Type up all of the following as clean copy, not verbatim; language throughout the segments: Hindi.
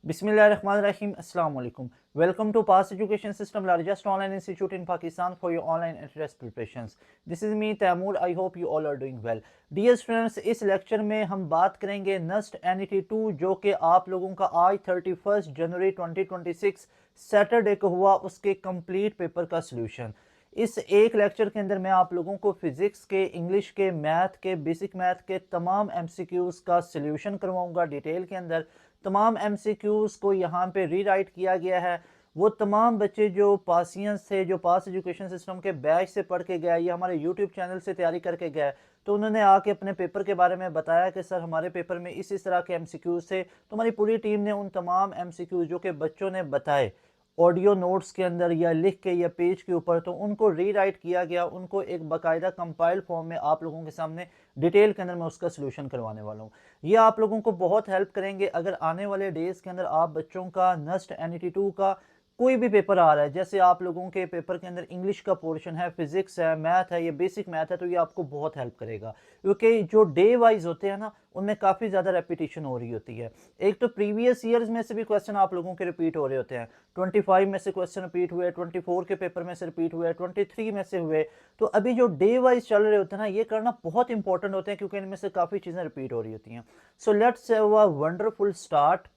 Bismillahirrahmanirrahim. Assalamu alaikum. Welcome to Past Education System, largest online institute in Pakistan for your online entrance preparations. This is me Taimur. I hope you all are doing well. Dear students, इस लेक्चर में हम बात करेंगे NUST NET2 जो कि आप लोगों का आज 31 जनवरी 2026 सैटरडे को हुआ, उसके कंप्लीट पेपर का सोल्यूशन। इस एक लेक्चर के अंदर मैं आप लोगों को फिजिक्स के, इंग्लिश के, मैथ के, बेसिक मैथ के तमाम एमसीक्यूज का सोल्यूशन करवाऊंगा डिटेल के अंदर। तमाम एमसीक्यूज को यहाँ पे रीराइट किया गया है। वो तमाम बच्चे जो पासियंस थे, जो पास एजुकेशन सिस्टम के बैच से पढ़ के गए या हमारे यूट्यूब चैनल से तैयारी करके गए, तो उन्होंने आके अपने पेपर के बारे में बताया कि सर हमारे पेपर में इस तरह के एमसीक्यूज थे। तो हमारी पूरी टीम ने उन तमाम एमसीक्यूज जो कि बच्चों ने बताए ऑडियो नोट्स के अंदर या लिख के या पेज के ऊपर, तो उनको रीराइट किया गया, उनको एक बाकायदा कंपाइल फॉर्म में आप लोगों के सामने डिटेल के अंदर मैं उसका सोल्यूशन करवाने वाला हूँ। ये आप लोगों को बहुत हेल्प करेंगे अगर आने वाले डेज के अंदर आप बच्चों का NUST NET2 का कोई भी पेपर आ रहा है। जैसे आप लोगों के पेपर के अंदर इंग्लिश का पोर्शन है, फिजिक्स है, मैथ है, ये बेसिक मैथ है, तो ये आपको बहुत हेल्प करेगा क्योंकि जो डे वाइज होते हैं ना, उनमें काफ़ी ज़्यादा रेपिटेशन हो रही होती है। एक तो प्रीवियस ईयर्स में से भी क्वेश्चन आप लोगों के रिपीट हो रहे होते हैं। 25 में से क्वेश्चन रिपीट हुए, 24 के पेपर में से रिपीट हुए, 23 में से हुए। तो अभी जो डे वाइज चल रहे होते हैं ना, ये करना बहुत इंपॉर्टेंट होते हैं क्योंकि इनमें से काफ़ी चीज़ें रिपीट हो रही होती हैं। So let's have a wonderful start.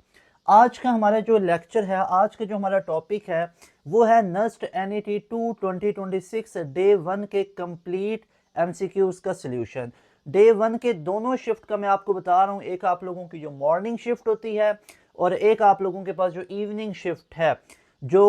आज का हमारा जो लेक्चर है, आज का जो हमारा टॉपिक है वो है NUST NET2 2026 डे 1 के कंप्लीट एमसीक्यूज का सोल्यूशन। डे 1 के दोनों शिफ्ट का मैं आपको बता रहा हूँ। एक आप लोगों की जो मॉर्निंग शिफ्ट होती है और एक आप लोगों के पास जो इवनिंग शिफ्ट है। जो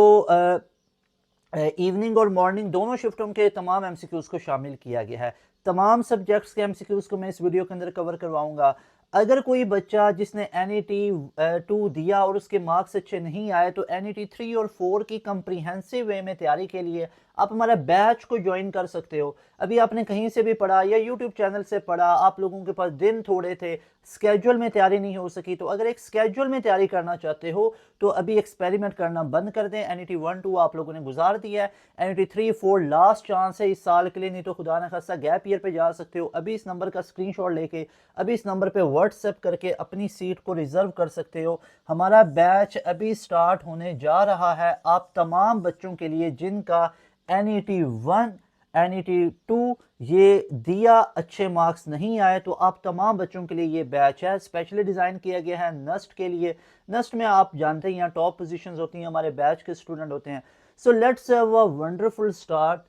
इवनिंग और मॉर्निंग दोनों शिफ्टों के तमाम एमसीक्यूज को शामिल किया गया है। तमाम सब्जेक्ट्स के एमसीक्यूज को मैं इस वीडियो के अंदर कवर करवाऊंगा। अगर कोई बच्चा जिसने NET2 दिया और उसके मार्क्स अच्छे नहीं आए, तो NET3 और 4 की कंप्रीहेंसिव वे में तैयारी के लिए आप हमारा बैच को ज्वाइन कर सकते हो। अभी आपने कहीं से भी पढ़ा या यूट्यूब चैनल से पढ़ा, आप लोगों के पास दिन थोड़े थे, स्केड्यूल में तैयारी नहीं हो सकी, तो अगर एक स्केड्यूल में तैयारी करना चाहते हो तो अभी एक्सपेरिमेंट करना बंद कर दें। NET1-2 आप लोगों ने गुजार दिया है, NET3-4 लास्ट चांस है इस साल के लिए, नहीं तो खुदा न खास्ता गैप ईयर पे जा सकते हो। अभी इस नंबर का स्क्रीनशॉट लेके अभी इस नंबर पे व्हाट्सएप करके अपनी सीट को रिजर्व कर सकते हो। हमारा बैच अभी स्टार्ट होने जा रहा है आप तमाम बच्चों के लिए जिनका NET1 NET2 ये दिया, अच्छे मार्क्स नहीं आए, तो आप तमाम बच्चों के लिए ये बैच है। स्पेशली डिज़ाइन किया गया है NUST के लिए। NUST में आप जानते हैं यहाँ टॉप पोजीशंस होती हैं, हमारे बैच के स्टूडेंट होते हैं। So let's have a wonderful start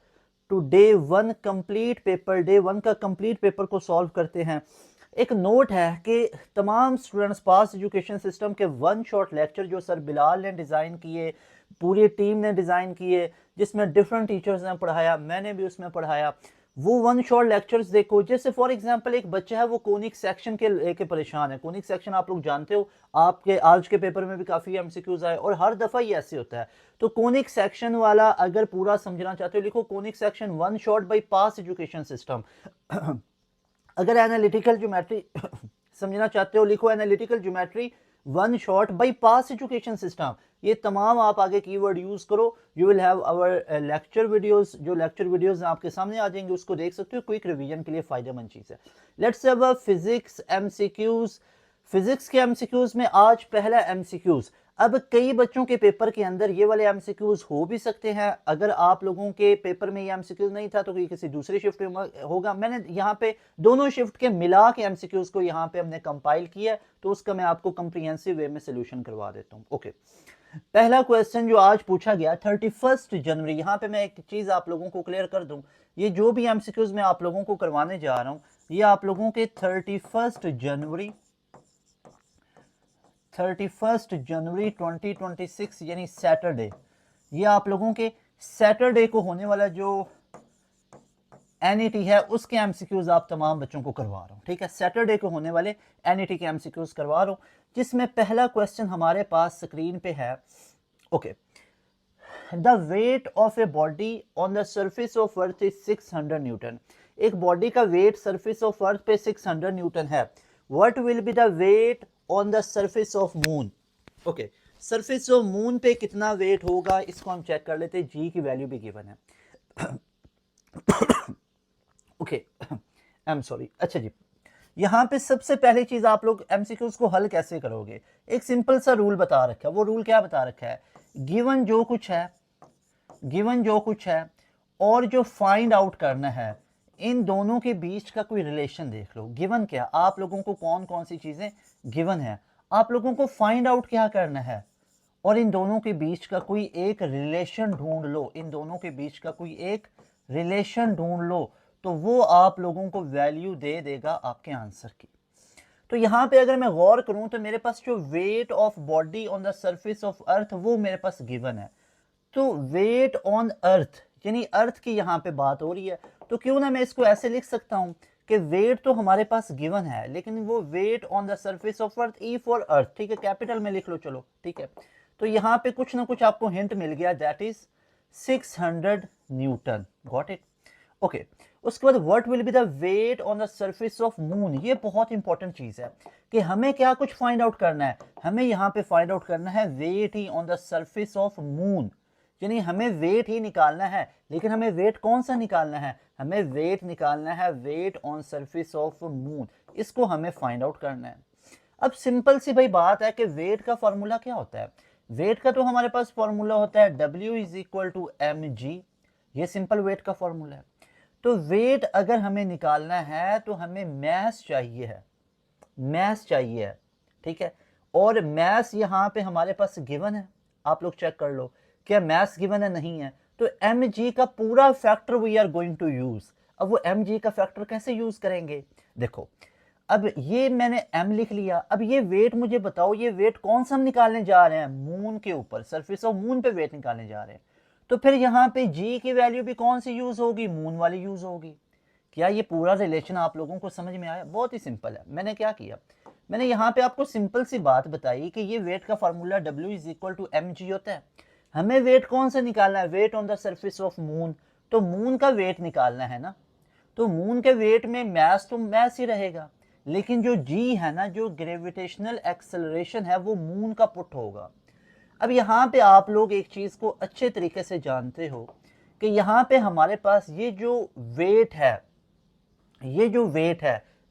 to day 1 complete paper. Day 1 का कंप्लीट पेपर को सॉल्व करते हैं। एक नोट है कि तमाम स्टूडेंट्स पास एजुकेशन सिस्टम के वन शॉट लेक्चर जो सर बिलाल ने डिज़ाइन किए, पूरी टीम ने डिज़ाइन किए, जिसमें डिफरेंट टीचर्स ने पढ़ाया, मैंने भी उसमें पढ़ाया, वो वन शॉट लेक्चर्स देखो। जैसे फॉर एग्जांपल एक बच्चा है वो कोनिक सेक्शन के लेके परेशान है। कोनिक सेक्शन आप लोग जानते हो, आपके आज के पेपर में भी काफ़ी एमसीक्यूज आए और हर दफ़ा ही ऐसे होता है। तो कोनिक सेक्शन वाला अगर पूरा समझना चाहते हो, लिखो conic section one shot bypass education system. अगर एनालिटिकल ज्योमेट्री समझना चाहते हो, लिखो analytical geometry one shot bypass education system. ये तमाम आप आगे कीवर्ड यूज करो। You will have our lecture videos. जो लेक्चर वीडियोस आपके सामने आ जाएंगे उसको देख सकते हो, क्विक रिवीजन के लिए फायदेमंद चीज है। Let's have a physics MCQs. Physics के एमसीक्यूज में आज पहला एमसीक्यूज। अब कई बच्चों के पेपर के अंदर ये वाले एमसीक्यूज हो भी सकते हैं। अगर आप लोगों के पेपर में ये एमसीक्यूज नहीं था तो कोई किसी दूसरी शिफ्ट में होगा। मैंने यहाँ पे दोनों शिफ्ट के मिला के एमसीक्यूज को यहाँ पे हमने कंपाइल किया, तो उसका मैं आपको कंप्रीहेंसिव वे में सोल्यूशन करवा देता हूँ। ओके, पहला क्वेश्चन जो आज पूछा गया 31 जनवरी। यहाँ पे मैं एक चीज आप लोगों को क्लियर कर दूं, ये जो भी एमसीक्यूज मैं आप लोगों को करवाने जा रहा हूँ, ये आप लोगों के 31 जनवरी 2026 यानी सैटरडे, ये आप लोगों के सैटरडे को होने वाला जो NET है उसके एमसीक्यूज आप तमाम बच्चों को करवा रहा हूँ। ठीक है, सैटरडे को होने वाले NET के एमसीक्यूज करवा रहा हूँ, जिसमें पहला क्वेश्चन हमारे पास स्क्रीन पे है। Okay, the weight of a body on the surface of earth is 600 newton. एक बॉडी का वेट सरफेस ऑफ अर्थ पे 600 न्यूटन है। What will be the weight on the surface of moon. Okay, surface of moon पे कितना वेट होगा इसको हम चेक कर लेते हैं। जी की वैल्यू भी गिवन है। Okay, I am sorry. अच्छा जी, यहाँ पे सबसे पहली चीज आप लोग एमसीक्यूज को हल कैसे करोगे, एक सिंपल सा रूल बता रखा है। वो रूल क्या बता रखा है, गिवन जो कुछ है और जो फाइंड आउट करना है, इन दोनों के बीच का कोई रिलेशन देख लो। गिवन क्या, आप लोगों को कौन कौन सी चीजें गिवन है, आप लोगों को फाइंड आउट क्या करना है, और इन दोनों के बीच का कोई एक रिलेशन ढूंढ लो। इन दोनों के बीच का कोई एक रिलेशन ढूंढ लो, तो वो आप लोगों को वैल्यू दे देगा आपके आंसर की। तो यहाँ पे अगर मैं गौर करूं तो मेरे पास जो weight of body on the surface of अर्थ वो मेरे पास गिवन है। तो वेट ऑन अर्थ यानी अर्थ की यहाँ पे बात हो रही है, तो क्यों ना मैं इसको ऐसे लिख सकता हूं कि वेट तो हमारे पास गिवन है, लेकिन वो weight on the surface of earth, E for earth, ठीक है, कैपिटल में लिख लो, चलो ठीक है। तो यहाँ पे कुछ ना कुछ आपको हिंट मिल गया, that is 600 newton, got it, okay. उसके बाद what will be the weight on the surface of moon, ये बहुत इंपॉर्टेंट चीज है कि हमें क्या कुछ फाइंड आउट करना है, हमें यहाँ पे फाइंड आउट करना है वेट ही on the surface of moon, यानी हमें वेट ही निकालना है। लेकिन हमें वेट कौन सा निकालना है, हमें वेट निकालना है weight on surface of moon, इसको हमें फाइंड आउट करना है। अब सिंपल सी भाई बात है कि वेट का फॉर्मूला क्या होता है, वेट का तो हमारे पास फॉर्मूला होता है W is equal to mg, ये सिंपल वेट का फॉर्मूला है। तो वेट अगर हमें निकालना है तो हमें मैस चाहिए है, मैस चाहिए है, ठीक है। और मैस यहाँ पे हमारे पास गिवन है, आप लोग चेक कर लो क्या मैस गिवन है, नहीं है। तो mg का पूरा factor we are going to use. अब वो mg का फैक्टर कैसे यूज करेंगे, देखो अब ये मैंने m लिख लिया, अब ये वेट मुझे बताओ, ये वेट कौन सा हम निकालने जा रहे हैं, मून के ऊपर, सरफेस ऑफ मून पे वेट निकालने जा रहे हैं। तो फिर यहाँ पे g की वैल्यू भी कौन सी यूज होगी, मून वाली यूज होगी। क्या ये पूरा रिलेशन आप लोगों को समझ में आया, बहुत ही सिंपल है। मैंने क्या किया, मैंने यहाँ पे आपको सिंपल सी बात बताई कि ये वेट का formula W is equal to mg होता है। हमें वेट कौन सा निकालना है, weight on the surface of moon, तो मून का वेट निकालना है ना। तो मून के वेट में मैस तो मैस ही रहेगा, लेकिन जो g है ना, जो ग्रेविटेशनल एक्सेलरेशन है, वो मून का पुट होगा। अब यहाँ पे आप लोग एक चीज को अच्छे तरीके से जानते हो कि यहाँ पे हमारे पास ये जो वेट है,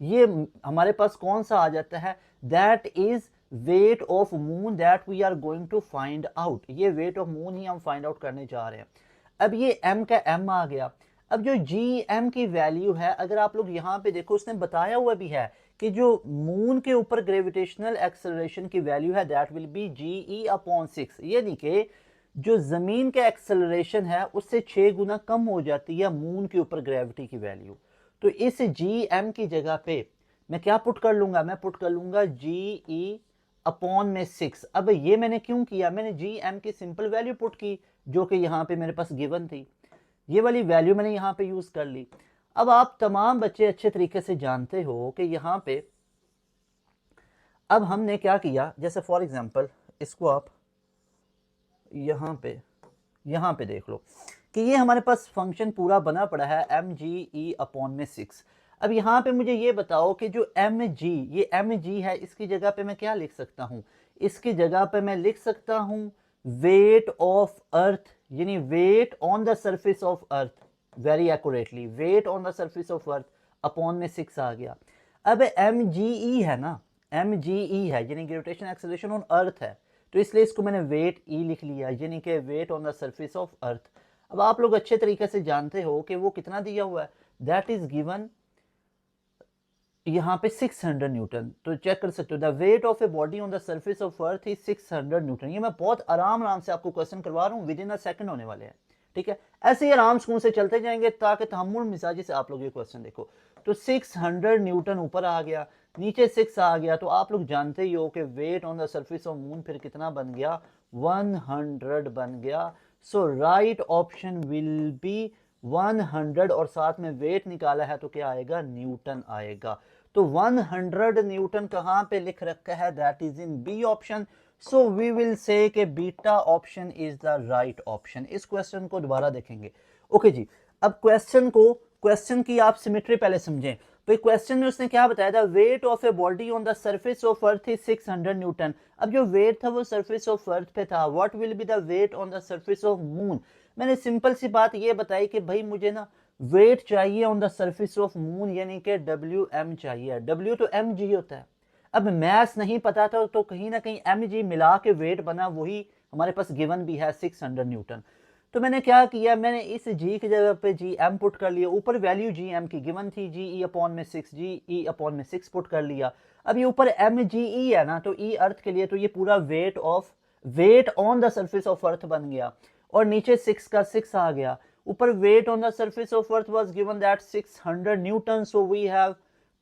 ये हमारे पास कौन सा आ जाता है, that is weight of moon that we are going to find out. ये वेट ऑफ मून ही हम फाइंड आउट करने जा रहे हैं। अब ये m का m आ गया। अब जो gm की वैल्यू है, अगर आप लोग यहाँ पे देखो, उसने बताया हुआ भी है कि जो मून के ऊपर ग्रेविटेशनल एक्सेलरेशन की वैल्यू है दैट विल बी GE/6, यानी कि जो जमीन का एक्सेलरेशन है उससे 6 गुना कम हो जाती है मून के ऊपर ग्रेविटी की वैल्यू। तो इस gm की जगह पे मैं क्या पुट कर लूंगा, मैं पुट कर लूंगा GE/6। अब ये मैंने क्यों किया, मैंने gm की सिंपल वैल्यू पुट की जो कि यहाँ पे मेरे पास गिवन थी, ये वाली वैल्यू मैंने यहाँ पे यूज कर ली। अब आप तमाम बच्चे अच्छे तरीके से जानते हो कि यहाँ पे अब हमने क्या किया, जैसे फॉर एग्जांपल इसको आप यहाँ पे देख लो कि ये हमारे पास फंक्शन पूरा बना पड़ा है mge/6। अब यहाँ पे मुझे ये बताओ कि जो ये mg है, इसकी जगह पे मैं क्या लिख सकता हूँ, इसकी जगह पे मैं लिख सकता हूँ वेट ऑफ अर्थ, यानी weight on the surface of earth, very accurately weight on the surface of earth upon में 6 आ गया। अब mge है ना, mge है यानी ग्रेविटेशन एक्सेलरेशन ऑन अर्थ है, तो इसलिए इसको मैंने वेट ई लिख लिया, यानी कि weight on the surface of earth. अब आप लोग अच्छे तरीके से जानते हो कि वो कितना दिया हुआ है, दैट इज गिवन यहाँ पे 600 न्यूटन। तो चेक कर सकते हो, the weight of a body on the surface of earth is 600 Newton. ये मैं बहुत आराम से आपको क्वेश्चन करवा रहा हूँ, विद इन अ सेकंड होने वाले हैं, ठीक है। ऐसे ही आराम सुकून से चलते जाएंगे ताकि तहम्मुल मिजाजी से आप लोग ये क्वेश्चन देखो। तो 600 न्यूटन ऊपर आ गया, नीचे 6 आ गया, तो आप लोग जानते ही हो कि weight on the surface of moon फिर कितना बन गया, 100 बन गया। So right option will be 100, और साथ में वेट निकाला है तो क्या आएगा, न्यूटन आएगा। तो 100 न्यूटन कहाँ पे लिख रखा है, that is in B option. So we will say कि beta option is the right option. इस क्वेश्चन को दोबारा देखेंगे, ओके जी। अब क्वेश्चन की आप सिमेट्री पहले समझें। तो क्वेश्चन में उसने क्या बताया था, wait of a body on the surface of earth is 600 Newton. अब जो वेट था वो सरफेस ऑफ अर्थ पे था, what will be the weight on the surface of moon. मैंने सिंपल सी बात ये बताई कि भाई मुझे ना वेट चाहिए on the surface of moon, यानी कि WM चाहिए। W तो mg होता है। अब मैथ्स नहीं पता था तो कहीं ना कहीं mg मिला के वेट बना, वही हमारे पास गिवन भी है 600 न्यूटन। तो मैंने क्या किया, मैंने इस g की जगह पे gm पुट कर लिया। ऊपर वैल्यू gm की गिवन थी, ge अपॉन में 6, ge अपॉन में 6 पुट कर लिया। अब ये ऊपर mge है ना, तो e अर्थ के लिए, तो ये पूरा weight on the surface of earth बन गया। और नीचे 6 का 6 आ गया। ऊपर weight on the surface of earth was given that 600 newton, so we have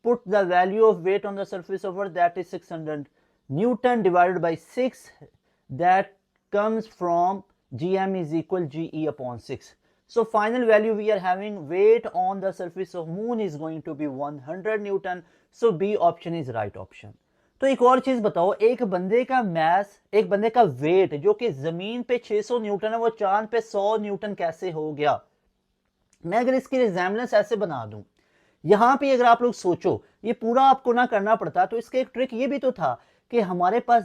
put the value of weight on the surface of earth, that is 600 newton divided by 6, that comes from gm is equal ge upon 6. So final value we are having, weight on the surface of moon is going to be 100 newton, so B option is right option. तो एक और चीज बताओ, एक बंदे का मैस, एक बंदे का वेट जो कि जमीन पे 600 न्यूटन है, वो चांद पे 100 न्यूटन कैसे हो गया? मैं अगर इसकी रिजेम्बलेंस ऐसे बना दूं, यहां पे अगर आप लोग सोचो, ये पूरा आपको ना करना पड़ता, तो इसका एक ट्रिक ये भी तो था कि हमारे पास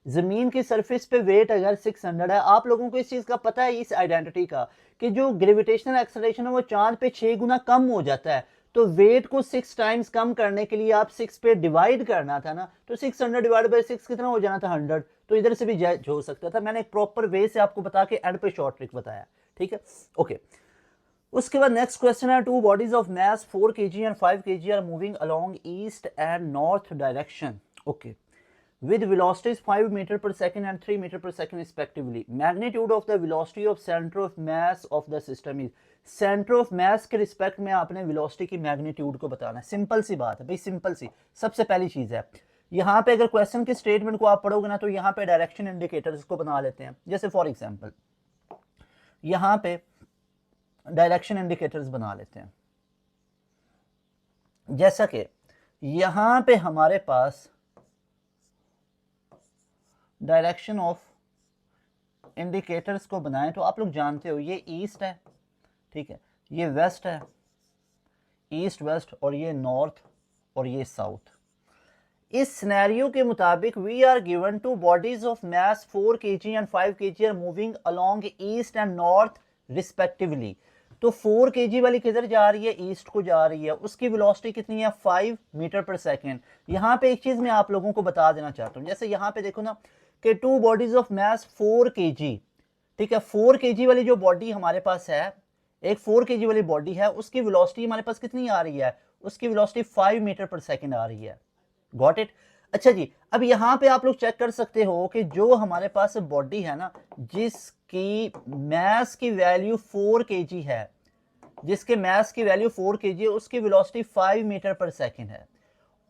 जमीन की सरफेस पे वेट अगर 600 है, आप लोगों को इस चीज का पता है, इस आइडेंटिटी का, कि जो ग्रेविटेशनल एक्सेलरेशन है वो चांद पे 6 गुना कम हो जाता है। तो वेट को 6 टाइम्स कम करने के लिए आप 6 पे डिवाइड करना था ना, तो 600 डिवाइड बाई 6 कितना हो जाना था? 100। तो इधर से भी जज हो सकता था। मैंने एक प्रॉपर वे से आपको बता के एंड पे शॉर्ट ट्रिक बताया, ठीक है, ओके। उसके बाद नेक्स्ट क्वेश्चन है, two bodies of mass 4 kg and 5 kg are moving along east and north direction, okay, with velocities 5 meter per second and 3 meter per second respectively. Magnitude of the velocity of center of mass of the system is, center of mass के रिस्पेक्ट में आपने velocity की मैग्नीट्यूड को बताना है। सिंपल सी बात है भाई, सिंपल सी, सबसे पहली चीज है। यहाँ पे अगर क्वेश्चन के स्टेटमेंट को आप पढ़ोगे ना, तो यहाँ पे डायरेक्शन इंडिकेटर्स को बना लेते हैं। जैसे फॉर एग्जांपल यहाँ पे डायरेक्शन इंडिकेटर्स बना लेते हैं, जैसा कि यहाँ पे हमारे पास डायरेक्शन ऑफ इंडिकेटर्स को बनाएं, तो आप लोग जानते हो ये ईस्ट है, ठीक है, ये वेस्ट है, ईस्ट वेस्ट, और ये नॉर्थ और ये साउथ। इस सिनेरियो के मुताबिक we are given two bodies of mass 4 kg and 5 kg are moving along east and north respectively. तो 4 kg वाली किधर जा रही है? ईस्ट को जा रही है। उसकी वेलोसिटी कितनी है? 5 मीटर पर सेकेंड। यहाँ पे एक चीज मैं आप लोगों को बता देना चाहता हूँ, जैसे यहाँ पे देखो ना कि to bodies of mass 4 kg, ठीक है, 4 kg वाली जो बॉडी हमारे पास है, एक 4 kg वाली बॉडी है, उसकी वेलोसिटी हमारे पास कितनी आ रही है? उसकी वेलोसिटी 5 मीटर पर सेकेंड आ रही है। Got it? अच्छा जी, अब यहाँ पे आप लोग चेक कर सकते हो कि जो हमारे पास बॉडी है ना, जिसकी मास की वैल्यू 4 kg है, जिसके मास की वैल्यू 4 kg है, उसकी वेलोसिटी 5 मीटर पर सेकेंड है।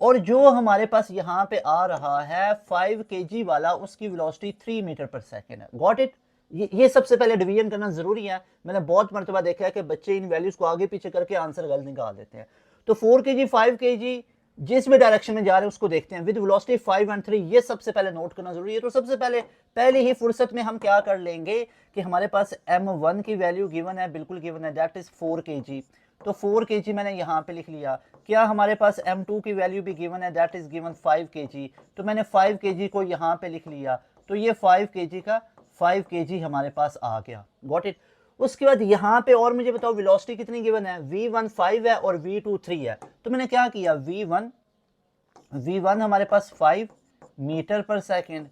और जो हमारे पास यहाँ पे आ रहा है 5 kg वाला, उसकी वेलोसिटी 3 मीटर पर सेकेंड है। Got it? ये सबसे पहले डिवीजन करना जरूरी है। मैंने बहुत मरतबा देखा है कि बच्चे इन वैल्यूज को आगे पीछे करके आंसर गलत निकाल देते हैं। तो 4 kg 5 kg जिस भी डायरेक्शन में जा रहे हैं उसको देखते हैं विद वेलोसिटी 5 एंड 3, ये सबसे पहले नोट करना जरूरी है। तो सबसे पहले ही फुर्सत में हम क्या कर लेंगे कि हमारे पास m1 की वैल्यू गिवन है, बिल्कुल गिवन है, दैट इज 4 kg। तो 4 kg मैंने यहाँ पे लिख लिया। क्या हमारे पास m2 की वैल्यू भी गिवन है, दैट इज गिवन 5 kg। तो मैंने 5 kg को यहाँ पे लिख लिया। तो ये 5 kg का 5 kg हमारे पास आ गया। Got it? उसके बाद यहाँ पे और मुझे बताओ वेलोसिटी कितनी गिवन है? v1 5 है और v2 3 है। तो मैंने क्या किया, v1 हमारे पास 5 मीटर पर सेकेंड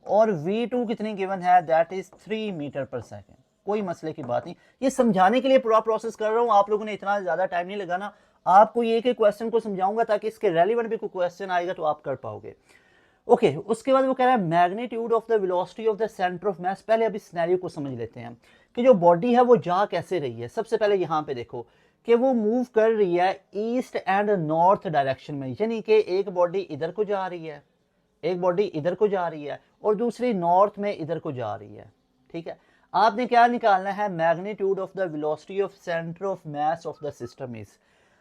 और v2 कितनी गिवन है, that is 3 metre per second. कोई मसले की बात नहीं, ये समझाने के लिए पूरा प्रोसेस कर रहा हूँ, आप लोगों ने इतना ज्यादा टाइम नहीं लगाना। आपको ये एक क्वेश्चन को समझाऊंगा ताकि इसके रेलिवेंट भी कोई क्वेश्चन आएगा तो आप कर पाओगे। ओके, उसके बाद वो कह रहा है magnitude of the velocity of the centre of mass. पहले अभी सिनेरियो को समझ लेते हैं कि जो बॉडी है वो जा कैसे रही है। सबसे पहले यहाँ पे देखो कि वो मूव कर रही है ईस्ट एंड नॉर्थ डायरेक्शन में, यानी कि एक बॉडी इधर को जा रही है, एक बॉडी इधर को जा रही है और दूसरी नॉर्थ में इधर को जा रही है। ठीक है, आपने क्या निकालना है? Magnitude of the velocity of centre of mass of the system is.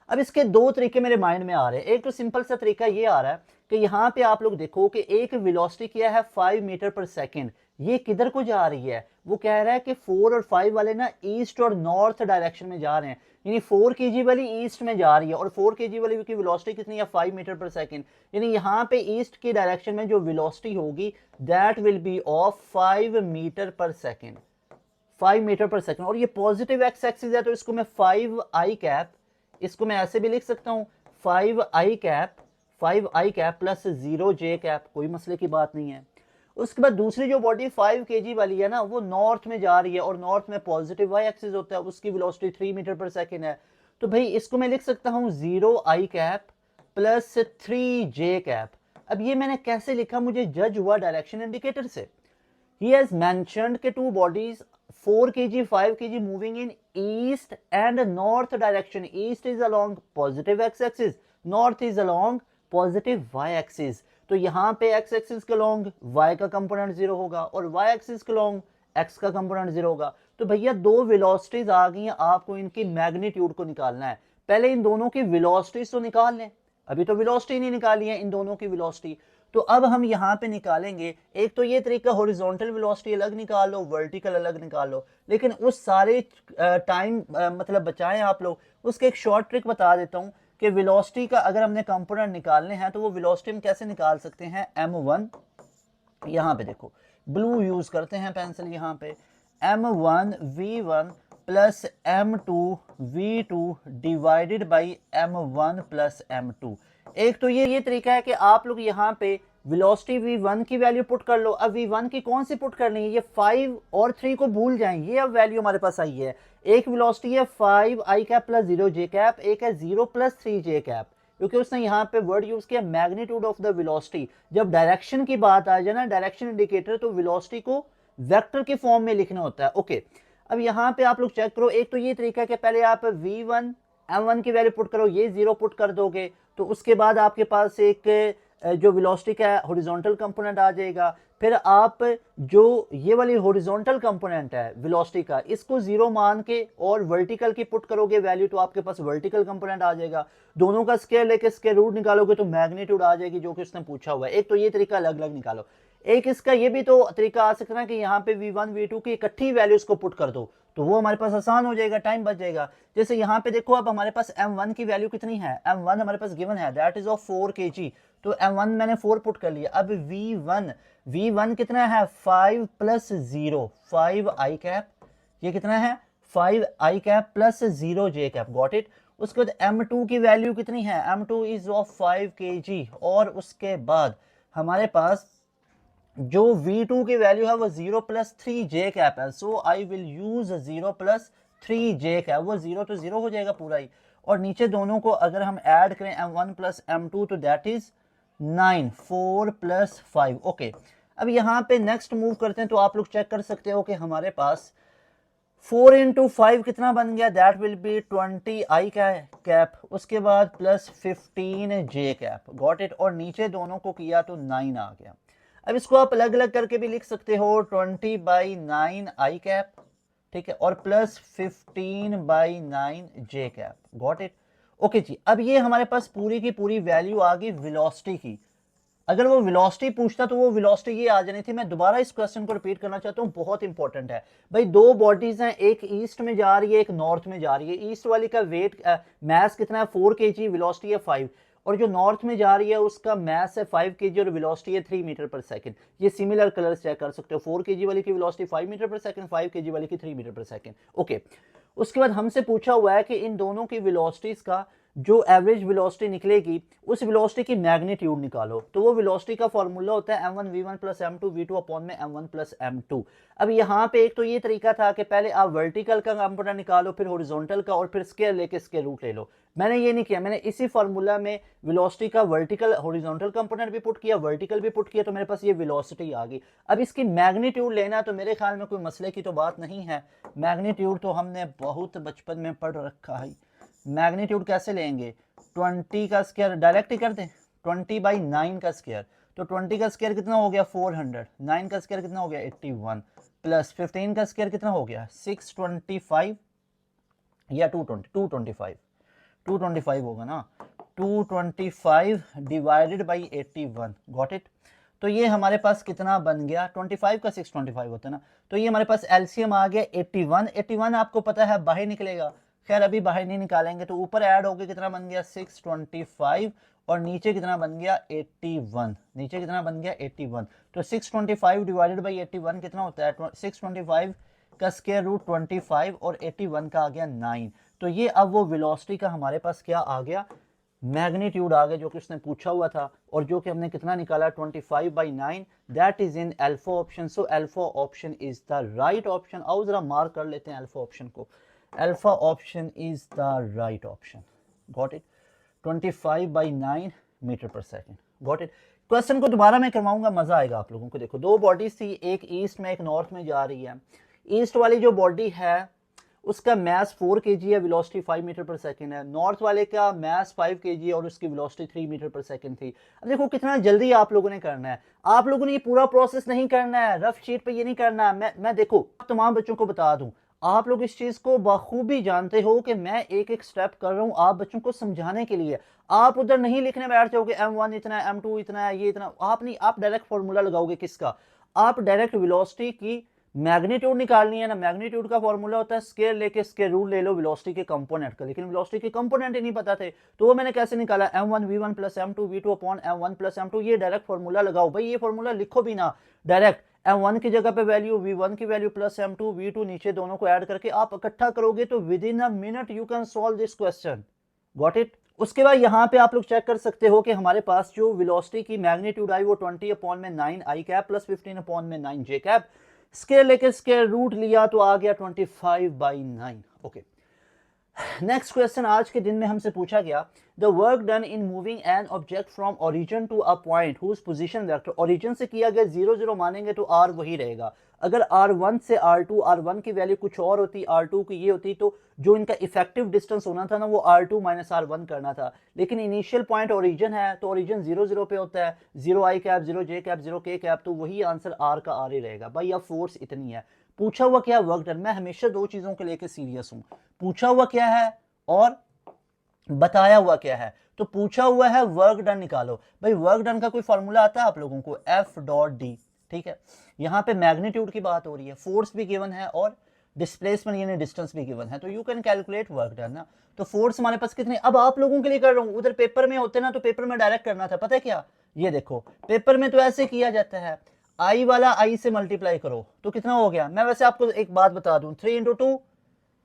अब इसके दो तरीके मेरे माइंड में आ रहे हैं। एक तो सिंपल सा तरीका ये आ रहा है कि यहाँ पे आप लोग देखो कि एक वेलोसिटी क्या है 5 मीटर पर सेकेंड, ये किधर को जा रही है? वो कह रहा है कि 4 और 5 वाले ना ईस्ट और नॉर्थ डायरेक्शन में जा रहे हैं, यानी 4 kg वाली ईस्ट में जा रही है और 4 kg वाली की वेलोसिटी कितनी है? 5 मीटर पर सेकेंड। यानी यहाँ पे ईस्ट की डायरेक्शन में जो वेलोसिटी होगी that will be of 5 metre per second. 5 metre per second, और ये पॉजिटिव एक्स एक्सिस है तो इसको मैं 5i कैप, इसको मैं ऐसे भी लिख सकता हूँ 5i cap plus 0j cap, कोई मसले की बात नहीं है। उसके बाद दूसरी जो बॉडी 5 kg वाली है ना, वो नॉर्थ में जा रही है और नॉर्थ में पॉजिटिव वाई एक्सिस होता है, उसकी वेलोसिटी 3 मीटर पर सेकंड है। तो भाई इसको मैं लिख सकता हूँ 0i cap plus 3j cap. अब ये मैंने कैसे लिखा, मुझे जज हुआ डायरेक्शन इंडिकेटर से। He has mentioned के two bodies 4 kg 5 kg moving in east and north direction. East is along positive x-axis, north is along positive y-axis. तो यहाँ पे x-axis के along y का कंपोनेंट 0 होगा और y-axis के along x का कंपोनेंट 0 होगा। तो भैया दो वेलोसिटीज आ गई हैं, आपको इनकी मैग्नीट्यूड को निकालना है। पहले इन दोनों की वेलोसिटीज तो निकाल लें, अभी तो वेलोसिटी नहीं निकाली है इन दोनों की वेलोसिटी। तो अब हम यहाँ पे निकालेंगे, एक तो ये तरीका हॉरिजॉन्टल वेलोसिटी अलग निकाल लो, वर्टिकल अलग निकाल लो, लेकिन उस सारे टाइम मतलब बचाएं आप लोग। उसके एक शॉर्ट ट्रिक बता देता हूँ कि वेलोसिटी का अगर हमने कंपोनेंट निकालने हैं तो वो वेलोसिटी हम कैसे निकाल सकते हैं। m1 यहाँ पे देखो ब्लू यूज करते हैं पेंसिल, यहाँ पे m1 v1 plus m2 v2 divided by m1 plus m2। एक तो ये तरीका है कि आप लोग यहाँ पे वेलोसिटी v1 की वैल्यू पुट कर लो। अब v1 की कौन सी पुट करनी है, ये 5 और 3 को भूल जाएं, ये अब वैल्यू हमारे पास आई है। एक वेलोसिटी है 5i cap plus 0j cap, एक है 0 प्लस 3j कैप, क्योंकि उसने यहाँ पे वर्ड यूज किया मैग्नीट्यूड ऑफ द वेलोसिटी। जब डायरेक्शन की बात आ जाए ना, डायरेक्शन इंडिकेटर, तो वेलोसिटी को वेक्टर के फॉर्म में लिखना होता है। ओके, अब यहाँ पे आप लोग चेक करो, एक तो ये तरीका है कि पहले आप v1 m1 की वैल्यू पुट करो, ये 0 पुट कर दोगे तो उसके बाद आपके पास एक जो वेलोसिटी का हॉरिजॉन्टल कंपोनेंट आ जाएगा। फिर आप जो ये वाली हॉरिजॉन्टल कंपोनेंट है वेलोसिटी का, इसको 0 मान के और वर्टिकल की पुट करोगे वैल्यू, तो आपके पास वर्टिकल कंपोनेंट आ जाएगा। दोनों का स्क्वायर लेके स्क्वायर रूट निकालोगे तो मैग्नीट्यूड आ जाएगी जो कि उसने पूछा हुआ है। एक तो ये तरीका अलग अलग निकालो। एक इसका ये भी तो तरीका आ सकता है कि यहाँ पे v1 v2 की इकट्ठी वैल्यूज को पुट कर दो, तो वो हमारे पास आसान हो जाएगा, टाइम बच जाएगा। जैसे यहाँ पे देखो, अब हमारे पास m1 की वैल्यू कितनी है, m1 हमारे पास गिवन है, दैट इज ऑफ 4 kg, तो m1 मैंने 4 पुट कर लिया। अब v1 कितना है 5 प्लस 0 5i कैप, ये कितना है 5i cap plus 0j cap, got it. उसके बाद m2 की वैल्यू कितनी है, m2 इज ऑफ 5 kg, और उसके बाद हमारे पास जो v2 की वैल्यू है वो 0 प्लस 3j कैप है, so I will use 0 plus 3j cap, वो 0 तो 0 हो जाएगा पूरा ही। और नीचे दोनों को अगर हम ऐड करें m1 प्लस m2 तो दैट इज 9 4 प्लस 5। ओके, अब यहाँ पे नेक्स्ट मूव करते हैं, तो आप लोग चेक कर सकते हो कि हमारे पास 4 इंटू 5 कितना बन गया, that will B 20i cap, उसके बाद plus 15j cap, got it. और नीचे दोनों को किया तो 9 आ गया। अब इसको आप अलग अलग करके भी लिख सकते हो, 20/9i कैप, ठीक है, और plus 15/9j cap, got it. Okay जी, अब ये हमारे पास पूरी की पूरी वैल्यू आ गई वेलोसिटी की। अगर वो वेलोसिटी पूछता तो वो वेलोसिटी ये आ जानी थी। मैं दोबारा इस क्वेश्चन को रिपीट करना चाहता हूँ, बहुत इंपॉर्टेंट है भाई। दो बॉडीज हैं, एक ईस्ट में जा रही है, एक नॉर्थ में जा रही है। ईस्ट वाली का वेट मास कितना है 4 kg, वेलोसिटी है 5, और जो नॉर्थ में जा रही है उसका मास है 5 kg और वेलोसिटी है 3 मीटर पर सेकंड। ये सिमिलर कलर्स चेक कर सकते हो, 4 kg वाली की velocity 5 metre per second, 5 kg वाली की 3 मीटर पर सेकंड। ओके, उसके बाद हमसे पूछा हुआ है कि इन दोनों की वेलोसिटीज का जो एवरेज वेलोसिटी निकलेगी उस वेलोसिटी की मैग्नीट्यूड निकालो। तो वो वेलोसिटी का फॉर्मूला होता है m1 v1 plus m2 v2 upon में m1 प्लस m2। अब यहाँ पे एक तो ये तरीका था कि पहले आप वर्टिकल का कंपोनेंट निकालो, फिर हॉरिजॉन्टल का, और फिर स्क्वायर लेके स्क्वायर रूट ले लो। मैंने ये नहीं किया, मैंने इसी फार्मूला में वेलोसिटी का वर्टिकल हॉरिजॉन्टल कंपोनेंट भी पुट किया, वर्टिकल भी पुट किया, तो मेरे पास ये वेलोसिटी आ गई। अब इसकी मैग्नीट्यूड लेना तो मेरे ख्याल में कोई मसले की तो बात नहीं है। मैग्नीट्यूड तो हमने बहुत बचपन में पढ़ रखा है। मैग्नीट्यूड कैसे लेंगे, 20 का स्क्वायर डायरेक्ट ही कर दें, 20/9 का स्क्वायर, तो 20 का स्क्वायर कितना हो गया 400, 9 का स्क्वायर कितना हो गया 81, प्लस 15 का स्क्वायर कितना हो गया 625 या 225 होगा ना, 225 डिवाइडेड बाई 81, गॉट इट। तो ये हमारे पास कितना बन गया, 25 का 625 होता है ना, तो ये हमारे पास एलसीएम आ गया 81 आपको पता है बाहर निकलेगा, खैर अभी बाहर नहीं निकालेंगे, तो ऊपर ऐड होके कितना बन गया 625 और नीचे कितना बन गया 81, नीचे कितना बन गया 81। तो 625 डिवाइडेड बाई 81 कितना होता है, 625 का स्क्वायर रूट 25 और 81 का आ गया 9। तो ये अब वो वेलोसिटी का हमारे पास क्या आ गया, मैग्नीट्यूड आ गया, जो कि उसने पूछा हुआ था और जो कि हमने कितना निकाला 25/9, that is in alpha option. So alpha option is the right option. आओ जरा मार्क कर लेते हैं अल्फा ऑप्शन को। Alpha option is the right option. Got it. 25/9 metre per second. Got it. Question को दोबारा मैं करवाऊंगा, मजा आएगा आप लोगों को। देखो दो बॉडीज थी, एक ईस्ट में एक नॉर्थ में जा रही है। ईस्ट वाली जो बॉडी है उसका मास 4 kg है, वेलोसिटी 5 मीटर पर सेकंड है। नॉर्थ वाले का मास 5 kg है और उसकी वेलोसिटी 3 मीटर पर सेकंड थी। अब देखो कितना जल्दी आप लोगों ने करना है। आप लोगों ने ये पूरा प्रोसेस नहीं करना है, रफ शीट पे ये नहीं करना है। मैं देखो तमाम बच्चों को बता दूं, आप लोग इस चीज को बखूबी जानते हो कि मैं एक एक स्टेप कर रहा हूं आप बच्चों को समझाने के लिए। आप उधर नहीं लिखने बैठ जाओगे m1 इतना है, m2 इतना है, ये इतना। आप नहीं, आप डायरेक्ट फॉर्मूला लगाओगे किसका, आप डायरेक्ट वेलोसिटी की मैग्नीट्यूड निकालनी है ना। मैग्नीट्यूड का फॉर्मूला होता है स्केयर लेके स्केयर रूट ले लो वेलोसिटी के कंपोनेंट का, लेकिन वेलोसिटी के कंपोनेंट ही नहीं पता थे तो वो मैंने कैसे निकाला, m1 v1 plus m2 v2 upon m1 plus m2। ये डायरेक्ट फॉर्मूला लगाओ भाई, ये फॉर्मूला लिखो भी ना, डायरेक्ट m1 की जगह पे वैल्यू v1 की वैल्यू प्लस m2 v2 नीचे दोनों को ऐड करके आप इकट्ठा करोगे तो with in a minute you can solve this question. Got it. उसके बाद यहाँ पे आप लोग चेक कर सकते हो कि हमारे पास जो वेलोसिटी की मैग्नीट्यूड आई वो 20/9 आई कैप प्लस 15/9 जे कैप। स्केयर लेके स्केयर रूट लिया तो आ गया 25/9। ओके। नेक्स्ट क्वेश्चन आज के दिन में हमसे पूछा गया, the work done in moving an object from origin to a point whose position vector. Origin से किया गया 0 0 मानेंगे तो r वही रहेगा। अगर r1 से r2, r1 की वैल्यू कुछ और होती, r2 की ये होती, तो जो इनका इफेक्टिव डिस्टेंस होना था ना वो r2 माइनस r1 करना था। लेकिन इनिशियल पॉइंट ओरिजिन है तो ओरिजिन 0 0 पे होता है, 0 i cap 0 j cap 0 k cap, तो वही आंसर r का r ही रहेगा। भाई अब फोर्स इतनी है, पूछा हुआ क्या, वर्क डन। मैं हमेशा दो चीजों को लेकर सीरियस हूं, पूछा हुआ क्या है और बताया हुआ क्या है। तो पूछा हुआ है वर्क डन निकालो। भाई वर्क डन का कोई फॉर्मूला आता है आप लोगों को, F डॉट डी। ठीक है, यहाँ पे मैग्नीट्यूड की बात हो रही है, फोर्स भी गिवन है और डिस्प्लेसमेंट यानी डिस्टेंस भी गिवन है, तो you can calculate work done ना। तो फोर्स हमारे पास कितने, अब आप लोगों के लिए कर रहा हूं, उधर पेपर में होते ना तो पेपर में डायरेक्ट करना था, पता है क्या, ये देखो पेपर में तो ऐसे किया जाता है, आई वाला आई से मल्टीप्लाई करो तो कितना हो गया। मैं वैसे आपको एक बात बता दूं, 3 इंटू 2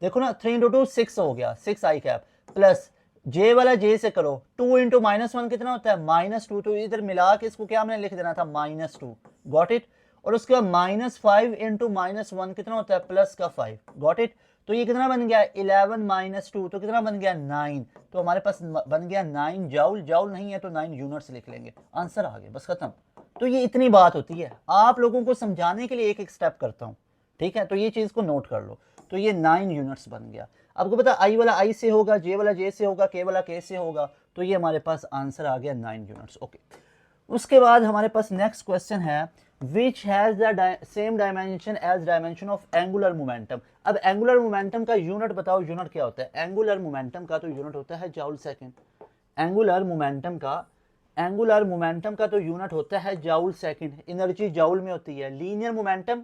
देखो ना, 3 इंटू 2 6 हो गया, 6 आई कैप प्लस जे वाला जे से करो, 2 इंटू -1 कितना होता है -2, तो इधर मिला के इसको क्या हमने लिख देना था -2। Got it. और उसके बाद -5 इंटू -1 कितना होता है प्लस का 5। Got it. तो ये कितना बन गया 11 - 2, तो कितना बन गया 9। तो हमारे पास बन गया 9 जाउल। जाउल नहीं है तो 9 यूनिट्स लिख लेंगे, आंसर आ गया, बस खत्म। तो ये इतनी बात होती है, आप लोगों को समझाने के लिए एक एक स्टेप करता हूँ, ठीक है। तो ये चीज को नोट कर लो। तो ये 9 यूनिट्स बन गया। आपको पता आई वाला आई से होगा, जे वाला जे से होगा, के वाला के से होगा, तो ये हमारे पास आंसर आ गया 9 यूनिट्स। ओके। उसके बाद हमारे पास नेक्स्ट क्वेश्चन है, which has the same dimension as dimension of angular momentum. अब एंगुलर मोमेंटम का यूनिट बताओ, यूनिट क्या होता है। एंगुलर मोमेंटम का तो यूनिट होता है जाउल सेकेंड। एंगुलर मोमेंटम का तो यूनिट होता है जाउल सेकेंड, एनर्जी जाउल में होती है। लीनियर मोमेंटम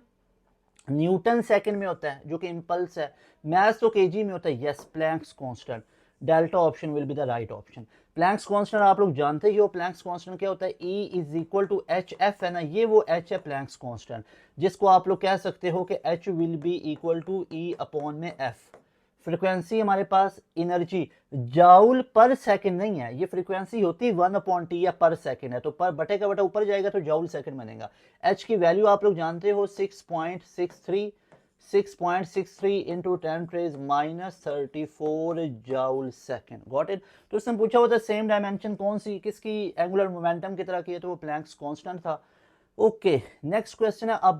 न्यूटन सेकंड में होता है जो कि इंपल्स है। मैथ्स तो केजी में होता है। Yes, Planck's constant. Delta option will be the right option. Planck's constant आप लोग जानते ही हो, प्लैंक्स कांस्टेंट क्या होता है, E is equal to H F है ना, ये वो एच है प्लैंक्स कांस्टेंट, जिसको आप लोग कह सकते हो कि H will be equal to E upon में F। फ्रीक्वेंसी हमारे पास एनर्जी जाउल पर सेकंड नहीं है, ये फ्रीक्वेंसी होती 1/T या पर सेकंड है, तो पर बटे का बटा ऊपर जाएगा तो जाउल सेकंड बनेगा। H की वैल्यू आप लोग जानते हो 6.63 into 10⁻⁻34 joule second. Got it. तो उसने पूछा होता सेम डायमेंशन कौन सी, किसकी, एंगुलर मोमेंटम की तरह की है, तो वो प्लैंक्स कांस्टेंट था। ओके। नेक्स्ट क्वेश्चन है, A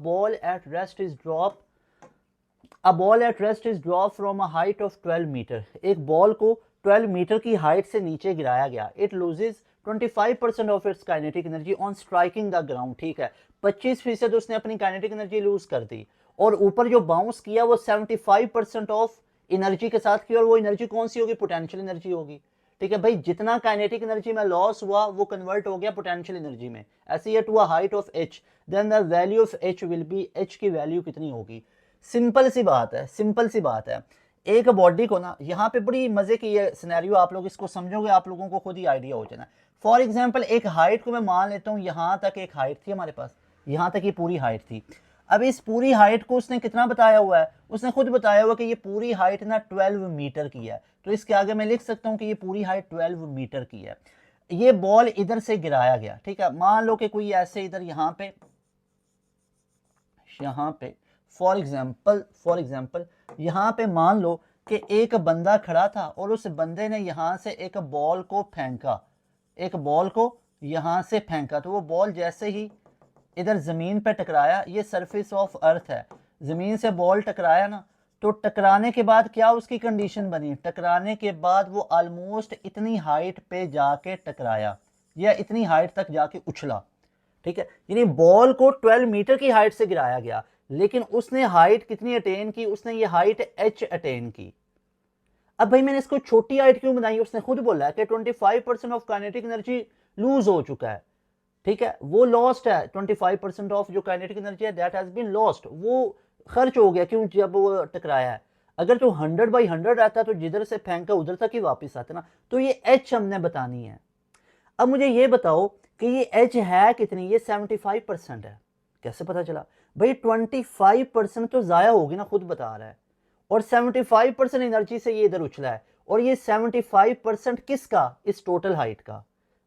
ball at rest is dropped from a height of 12 metre. एक बॉल को 12 मीटर की हाइट से नीचे गिराया गया। It loses 25% of its kinetic energy on striking the ground। ठीक है, 25% उसने अपनी काइनेटिक एनर्जी लूज कर दी और ऊपर जो बाउंस किया वो 75% ऑफ एनर्जी के साथ किया, और वो एनर्जी कौन सी होगी, पोटेंशियल एनर्जी होगी। ठीक है भाई, जितना काइनेटिक एनर्जी में लॉस हुआ वो कन्वर्ट हो गया पोटेंशियल एनर्जी में। ऐसे ही to a height of h, then the value of h will be, h की वैल्यू कितनी होगी। सिंपल सी बात है, सिंपल सी बात है। एक बॉडी को ना, यहाँ पे बड़ी मजे की ये सिनेरियो, आप लोग इसको समझोगे आप लोगों को खुद ही आइडिया हो जाना। फॉर एग्जांपल एक हाइट को मैं मान लेता हूँ, यहाँ तक एक हाइट थी हमारे पास, यहाँ तक ये पूरी हाइट थी। अब इस पूरी हाइट को उसने कितना बताया हुआ है, उसने खुद बताया हुआ कि ये पूरी हाइट ना 12 मीटर की है। तो इसके आगे मैं लिख सकता हूँ कि ये पूरी हाइट 12 मीटर की है। ये बॉल इधर से गिराया गया, ठीक है। मान लो कि कोई ऐसे इधर यहाँ पे फॉर एग्जाम्पल यहाँ पे मान लो कि एक बंदा खड़ा था और उस बंदे ने यहाँ से एक बॉल को फेंका, एक बॉल को यहाँ से फेंका। तो वो बॉल जैसे ही इधर ज़मीन पे टकराया, ये सरफेस ऑफ अर्थ है, ज़मीन से बॉल टकराया ना, तो टकराने के बाद क्या उसकी कंडीशन बनी, टकराने के बाद वो ऑलमोस्ट इतनी हाइट पे जाके टकराया या इतनी हाइट तक जाके उछला, ठीक है। यानी बॉल को 12 मीटर की हाइट से गिराया गया, लेकिन उसने हाइट कितनी अटेन की, उसने ये हाइट h अटेन की। अब भाई मैंने इसको छोटी हाइट क्यों बनाई, उसने खुद बोला है कि 25% ऑफ काइनेटिक एनर्जी लूज हो चुका है, ठीक है, वो लॉस्ट है। 25% ऑफ जो काइनेटिक एनर्जी है दैट हैज बीन लॉस्ट, वो खर्च हो गया। क्यों, जब वो टकराया है। अगर तो 100/100 रहता तो जिधर से फेंका उधर तक ही वापस आता ना। तो ये h हमने बतानी है। अब मुझे ये बताओ कि ये h है कितनी, ये 75% है। कैसे पता चला भाई, 25% तो ज़ाया होगी ना, खुद बता रहा है, और 75% एनर्जी से ये इधर उछला है, और ये 75% किसका, इस टोटल हाइट का।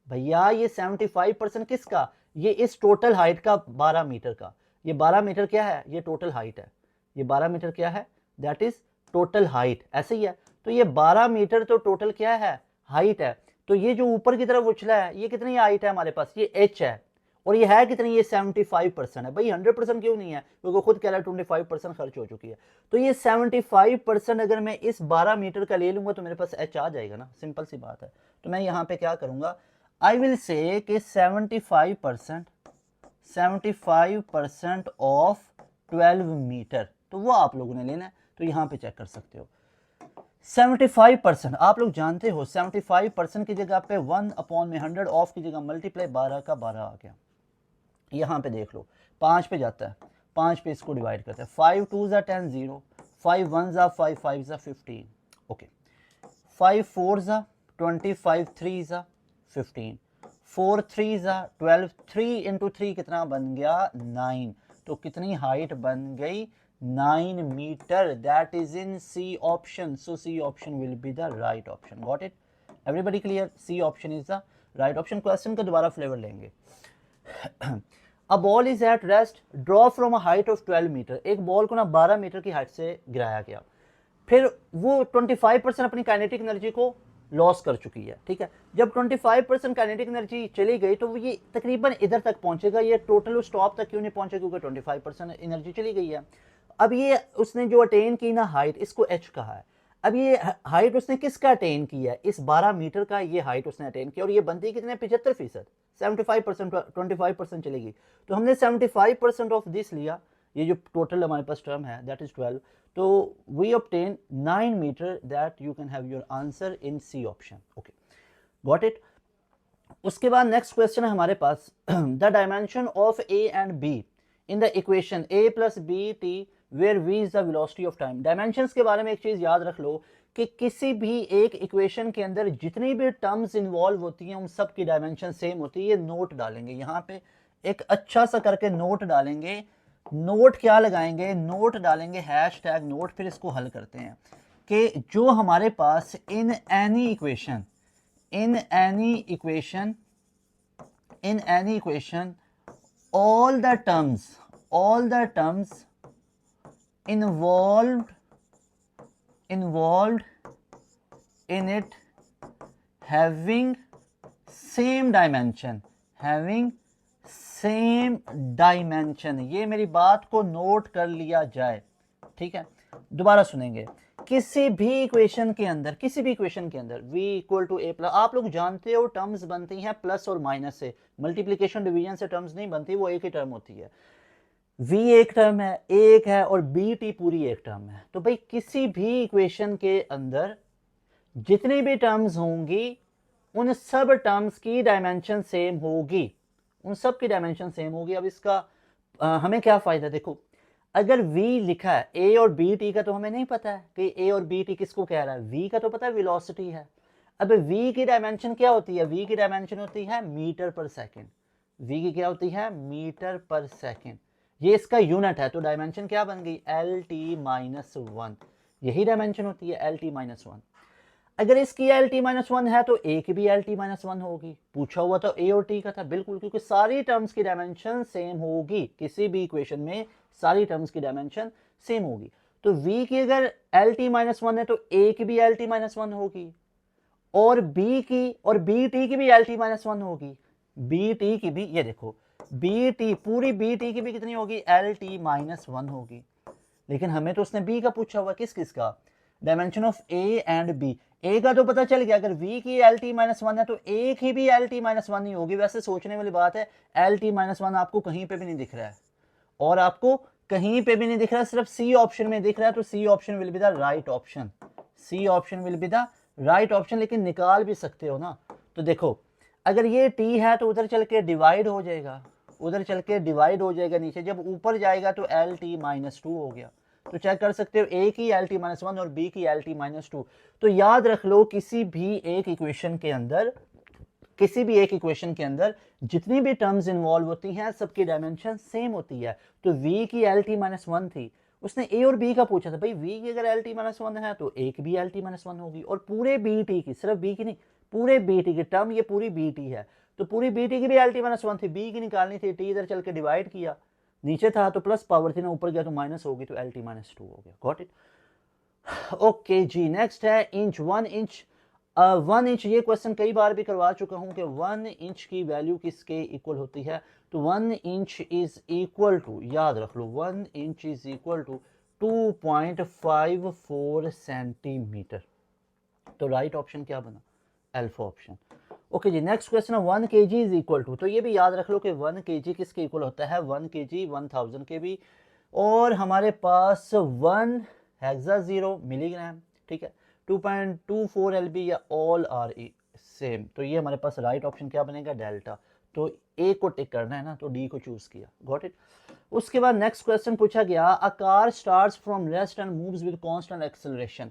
भैया ये 75% किसका, ये इस टोटल हाइट का 12 मीटर का। ये 12 मीटर क्या है, ये टोटल हाइट है। ये 12 मीटर क्या है, दैट इज टोटल हाइट, ऐसे ही है। तो ये 12 मीटर तो टोटल क्या है, हाइट है। तो ये जो ऊपर की तरफ उछला है ये कितनी हाइट है हमारे पास, ये h है, और ये है कितनी, ये 75% है। भाई 100% क्यों नहीं है, क्योंकि खुद कह रहा है 25% खर्च हो चुकी है। तो ये 75% अगर मैं इस 12 मीटर का ले लूंगा तो मेरे पास h आ जाएगा ना, सिंपल सी बात है। तो मैं यहाँ पे क्या करूंगा, आई विल से कि 75% ऑफ 12 मीटर, तो वो आप लोगों ने लेना है। तो यहाँ पे चेक कर सकते हो 75%, आप लोग जानते हो 75% की जगह पे 1/100 ऑफ की जगह मल्टीप्लाई 12 का 12 आ गया। यहाँ पे देख लो 5 पे जाता है, 5 पे इसको डिवाइड करते हैं। 5 2 ज़ा 10 0, 5 1 ज़ा 5 5 ज़ा 15, ओके। 5 4 ज़ा 20, 5 3 ज़ा 15, 4 3 ज़ा 12, 3 इंटू 3 कितना बन गया, 9। तो कितनी हाइट बन गई, 9 metre. That is in C option. So C option will be the right option. Got it, everybody clear, C option is the right option. Question का दोबारा फ्लेवर लेंगे। A ball is at rest, draw from a height of 12 metre. एक बॉल को ना 12 मीटर की हाइट से गिराया गया, फिर वो 25% अपनी काइनेटिक एनर्जी को लॉस कर चुकी है, ठीक है। जब 25% काइनेटिक एनर्जी चली गई तो ये तकरीबन इधर तक पहुंचेगा, ये टोटल स्टॉप तक क्यों नहीं पहुंचेगा, क्योंकि 25% एनर्जी चली गई है। अब ये उसने जो अटेन की ना हाइट, इसको h कहा है। अब ये हाइट उसने किसका अटेन किया है, इस 12 मीटर का ये हाइट उसने अटेन किया, और ये बनती कितने, 75%। 75% 25% चलेगी, तो हमने 75% ऑफ दिस लिया। ये जो टोटल हमारे पास टर्म है दैट इज 12। तो we obtain 9 metre, that you can have your answer in C option. Okay, got it. उसके बाद नेक्स्ट क्वेश्चन है हमारे पास, the dimension of A and B in the equation a plus B T where v is the velocity of time. Dimensions के बारे में एक चीज याद रख लो कि किसी भी एक इक्वेशन के अंदर जितनी भी टर्म्स इन्वॉल्व होती हैं उन सब की डायमेंशन सेम होती है। ये नोट डालेंगे यहाँ पे, एक अच्छा सा करके नोट डालेंगे। नोट क्या लगाएंगे, नोट डालेंगे हैशटैग नोट, फिर इसको हल करते हैं कि जो हमारे पास in any equation all the terms involved in it having same dimension, ये मेरी बात को नोट कर लिया जाए, ठीक है। दोबारा सुनेंगे, किसी भी इक्वेशन के अंदर v equal to a plus, आप लोग जानते हो टर्म्स बनती हैं प्लस और माइनस से, मल्टीप्लिकेशन डिवीजन से टर्म्स नहीं बनती, वो एक ही टर्म होती है। v एक टर्म है, a एक है, और bt पूरी एक टर्म है। तो भाई किसी भी इक्वेशन के अंदर जितनी भी टर्म्स होंगी उन सब टर्म्स की डायमेंशन सेम होगी, अब इसका हमें क्या फायदा, देखो अगर v लिखा है a और bt का, तो हमें नहीं पता है कि a और bt किसको कह रहा है, v का तो पता है वेलोसिटी है। अब v की डायमेंशन क्या होती है, v की डायमेंशन होती है मीटर पर सेकंड, v की क्या होती है, मीटर पर सेकंड। ये इसका यूनिट है, तो डायमेंशन क्या बन गई, एल टी माइनस वन, यही डायमेंशन होती है एल टी माइनस वन। अगर इसकी एल टी माइनस वन है तो ए की भी एल टी माइनस वन होगी। पूछा हुआ तो ए और टी का था, बिल्कुल, क्योंकि सारी टर्म्स की डायमेंशन सेम होगी, किसी भी इक्वेशन में सारी टर्म्स की डायमेंशन सेम होगी। तो v की अगर एल टी माइनस वन है तो a की भी एल टी माइनस वन होगी, और b की और बी टी की भी एल टी माइनस वन होगी, बी टी की भी, ये देखो बी टी, पूरी बी टी की भी कितनी होगी, एल टी माइनस वन होगी। लेकिन हमें तो उसने b का पूछा हुआ, किस किस का, dimension of a and b। a का तो पता चल गया, अगर v की एल टी माइनस वन है तो a की भी एल टी माइनस वन ही होगी। वैसे सोचने वाली बात है, एल टी माइनस वन आपको कहीं पे भी नहीं दिख रहा है, और आपको कहीं पे भी नहीं दिख रहा है, सिर्फ सी ऑप्शन में दिख रहा है, तो C option will be the right option, C option will be the right option. लेकिन निकाल भी सकते हो ना, तो देखो अगर ये t है तो उधर चल के डिवाइड हो जाएगा, उधर चल के डिवाइड हो जाएगा नीचे, जब ऊपर जाएगा तो एल टी माइनस टू हो गया। तो चेक कर सकते हो a की एल टी माइनस वन और b की एल टी माइनस टू। तो याद रख लो, किसी भी एक इक्वेशन के अंदर, किसी भी एक इक्वेशन के अंदर जितनी भी टर्म्स इन्वॉल्व होती हैं सबकी डायमेंशन सेम होती है। तो v की एल टी माइनस वन थी, उसने a और b का पूछा था, भाई v की अगर एल टी माइनस वन है तो a की भी एल टी माइनस वन होगी, और पूरे बी टी की, सिर्फ b की नहीं, पूरे बी टी की टर्म, ये पूरी बी टी है, तो पूरी बी टी की भी एल टी माइनस वन थी, b की निकालनी थी, t इधर चल के डिवाइड किया, नीचे था तो प्लस पावर थी ना, ऊपर गया तो माइनस होगी, तो एल टी माइनस टू हो गया। Got it. ओके जी, नेक्स्ट है inch, one inch. One inch, ये क्वेश्चन कई बार भी करवा चुका हूं कि वन इंच की वैल्यू किसके इक्वल होती है, तो one inch is equal to, याद रख लो, one inch is equal to 2.54 centimetre. तो राइट ऑप्शन क्या बना, अल्फा ऑप्शन। ओके जी, नेक्स्ट क्वेश्चन है one K G is equal to, तो ये भी याद रख लो कि वन के जी किसके इक्वल होता है, वन के जी 1000 के भी, और हमारे पास वन हेक्सा जीरो मिलीग्राम, ठीक है, 2.24 LB या ऑल आर सेम। तो ये हमारे पास राइट ऑप्शन क्या बनेगा, डेल्टा। तो ए को टिक करना है ना, तो डी को चूज किया। Got it. उसके बाद नेक्स्ट क्वेश्चन पूछा गया, a car starts from rest and moves with constant acceleration.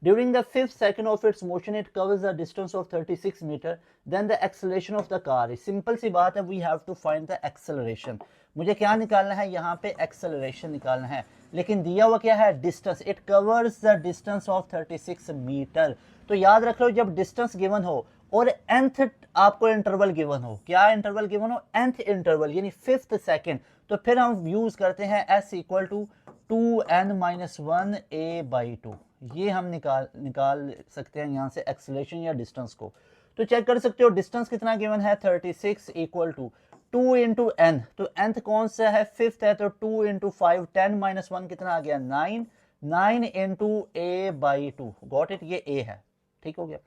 During the 5th second of its motion, it covers a distance of 36 meter. Then the acceleration of the car is, simple सी बात है, we have to find the acceleration। मुझे क्या निकालना है, यहाँ पे acceleration निकालना है, लेकिन दिया हुआ क्या है, distance। It covers the distance of 36 meter। तो याद रख लो, जब distance given हो और nth आपको इंटरवल गिवन हो, क्या इंटरवल गिवन हो, nth इंटरवल यानी 5th सेकेंड, तो फिर हम यूज करते हैं s equal to 2n-1 a/2। ये हम निकाल सकते हैं यहाँ से एक्सेलरेशन या डिस्टेंस को। तो चेक कर सकते हो, डिस्टेंस कितना गिवन है, 36 इक्वल टू 2 इंटू एन, तो nth कौन सा है, 5th है, तो 2 इंटू 5, 10-1 कितना आ गया, 9, 9 इंटू a/2। गॉट इट, ये a है, ठीक हो गया।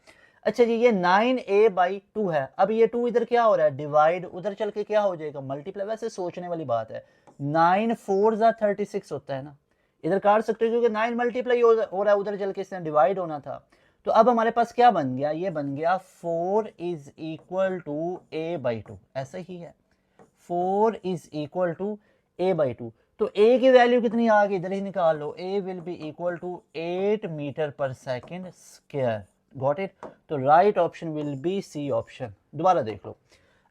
अच्छा जी, ये 9a/2 है। अब ये 2 इधर क्या हो रहा है, डिवाइड, उधर चल के क्या हो जाएगा, मल्टीप्लाई। वैसे सोचने वाली बात है, 9 4 36 होता है ना, इधर काट सकते हो क्योंकि 9 मल्टीप्लाई हो रहा है, उधर चल के इसने डिवाइड होना था। तो अब हमारे पास क्या बन गया, ये बन गया 4 इज इक्वल टू a/2, ऐसा ही है, 4 इज इक्वल टू a/2। तो a की वैल्यू कितनी आ गई, इधर ही निकाल लो, a will be equal to 8 metre per second square. Got it. तो right option will be C option. दोबारा देख लो,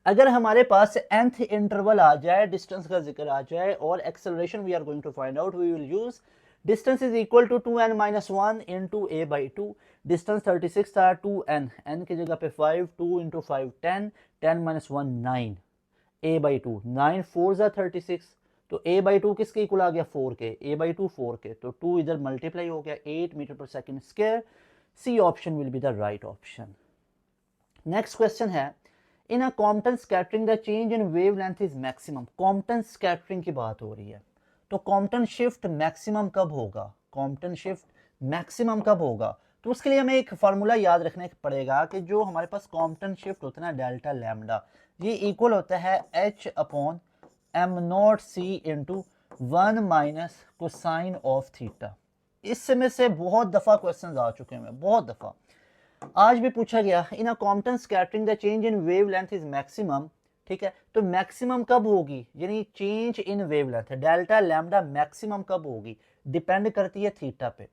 अगर हमारे पास nth इंटरवल आ जाए, डिस्टेंस का जिक्र आ जाए और acceleration we are going to find out, we will use distance is equal to 2n-1 into a/2। Distance 36 था, 2n, n की जगह पे 5, 2 इंटू 5 10, 10-1 9, a/2, 9 4 36, तो a/2 किसके इक्वल आ गया, 4 के, a/2 4 के, तो 2 इधर मल्टीप्लाई हो गया, 8 metre per second square. C option will be the right option. Next question है, in a Compton scattering the change in wavelength is maximum. Compton scattering की बात हो रही है, तो कॉम्पटन शिफ्ट मैक्सिमम कब होगा, कॉम्पटन शिफ्ट मैक्सिमम कब होगा, तो उसके लिए हमें एक फार्मूला याद रखने पड़ेगा कि जो हमारे पास कॉम्पटन शिफ्ट होता है ना, डेल्टा लैम्डा, ये इक्वल होता है h/m0c into 1 minus cosine of theta. इसमें से बहुत दफा क्वेश्चन आ चुके हैं, बहुत दफा, आज भी पूछा गया, in a Compton scattering the change in wavelength is maximum. ठीक है, तो मैक्सिमम कब होगी, यानी change in wavelength, delta lambda maximum कब होगी, डिपेंड करती है थीटा पे।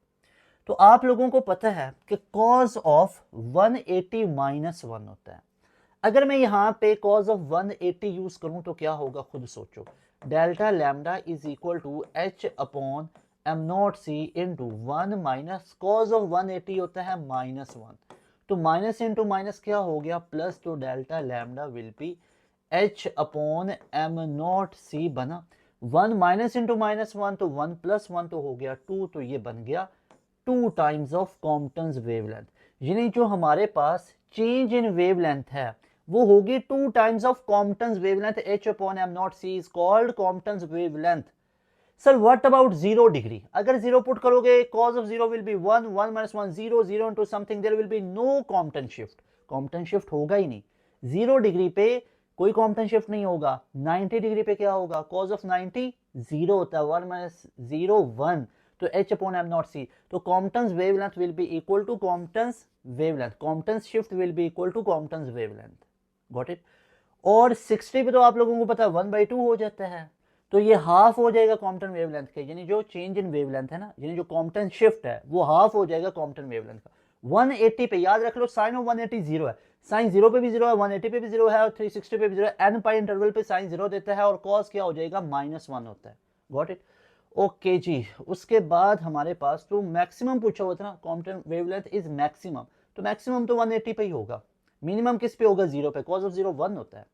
तो आप लोगों को पता है कि कॉज ऑफ 180 माइनस 1 होता है। अगर मैं यहाँ पे कॉज ऑफ 180 यूज करूं तो क्या होगा, खुद सोचो, delta lambda is equal to h upon am not c into 1 minus cos of 180 होता है -1, तो माइनस इंटू माइनस क्या हो गया प्लस, तो delta lambda will be H upon am not C बना 1 माइनस इंटू -1 तो 1 प्लस 1 तो हो गया 2, तो ये बन गया 2 टाइम्स ऑफ कॉम्पटन्स वेवलेंथ, यानी जो हमारे पास चेंज इन वेवलेंथ है वो होगी 2 times of Compton's wavelength, H upon am not C is called Compton's wavelength. Sir what about 0 degree, अगर 0 पुट करोगे cos of 0 will be 1, 1 minus 1 0, 0 into something, there will be no Compton shift, Compton shift होगा ही नहीं। 0 डिग्री पे कोई Compton shift नहीं होगा। 90 डिग्री पे क्या होगा, cos of 90 0 होता है, 1 minus 0 1, तो h upon m not c, तो Compton's wavelength will be equal to Compton's wavelength, Compton's shift will be equal to Compton's wavelength, got it। और 60 पे तो आप लोगों को पता है 1/2 हो जाता है, तो ये हाफ हो जाएगा कॉम्पटन वेवलेंथ के, यानी जो चेंज इन वेवलेंथ है ना, यानी जो कॉम्पटन शिफ्ट है वो हाफ हो जाएगा कॉम्पटन वेवलेंथ का। 180 पे याद रख लो साइन ऑफ 180 जीरो है, साइन 0 पे भी 0 है, 180 पे भी 0 है और 360 पे भी 0 है, एन पाई इंटरवल पे साइन 0 देता है और कॉस क्या हो जाएगा -1 होता है, गॉट इट। ओके जी, उसके बाद हमारे पास तो मैक्सिमम पूछा हुआ था ना, कॉम्पटन वेवलेंथ इज मैक्सिमम, तो मैक्सिमम तो 180 पे ही होगा, मिनिमम किस पे होगा 0 पे, कॉस ऑफ 0 1 होता है,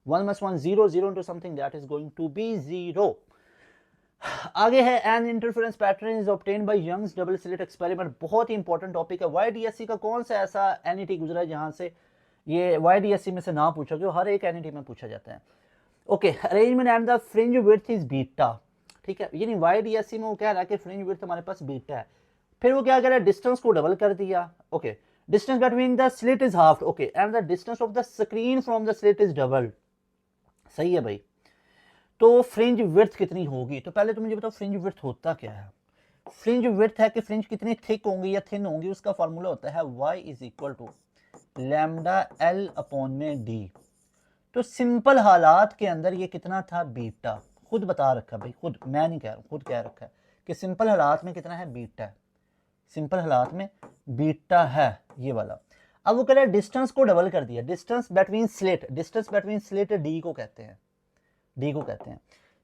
1 + 1 0, 0 into something that is going to be 0। आगे है an interference pattern is obtained by Young's double slit experiment, बहुत ही इंपॉर्टेंट टॉपिक है। वाईडीएससी का कौन सा ऐसा एनईटी गुजरा है जहां से ये वाईडीएससी में से ना पूछा, जो हर एक एनईटी में पूछा जाता है। Okay, arrangement and the fringe width is beta, ठीक है, यानी वाईडीएससी में वो कह रहा है कि फ्रिंज विड्थ हमारे पास बीटा है, फिर वो क्या कह रहा है डिस्टेंस को डबल कर दिया, okay, distance between the slit is half, okay, and the distance of the screen from the slit is doubled, सही है भाई। तो फ्रिंज विड्थ कितनी होगी, तो पहले तुम मुझे बताओ फ्रिंज विड्थ होता क्या है। फ्रिंज विड्थ है कि फ्रिंज कितनी थिक होंगी या थिन होंगी, उसका फॉर्मूला होता है y is equal to lambda L upon में डी। तो सिंपल हालात के अंदर ये कितना था बीटा, खुद बता रखा भाई, खुद मैं नहीं कह रहा हूं, खुद कह रखा है कि सिंपल हालात में कितना है बीटा है, सिंपल हालात में बीटा है ये वाला। अब वो कह रहा है डिस्टेंस को डबल कर दिया, distance between slit, distance between slit D को कहते हैं, डी को कहते हैं,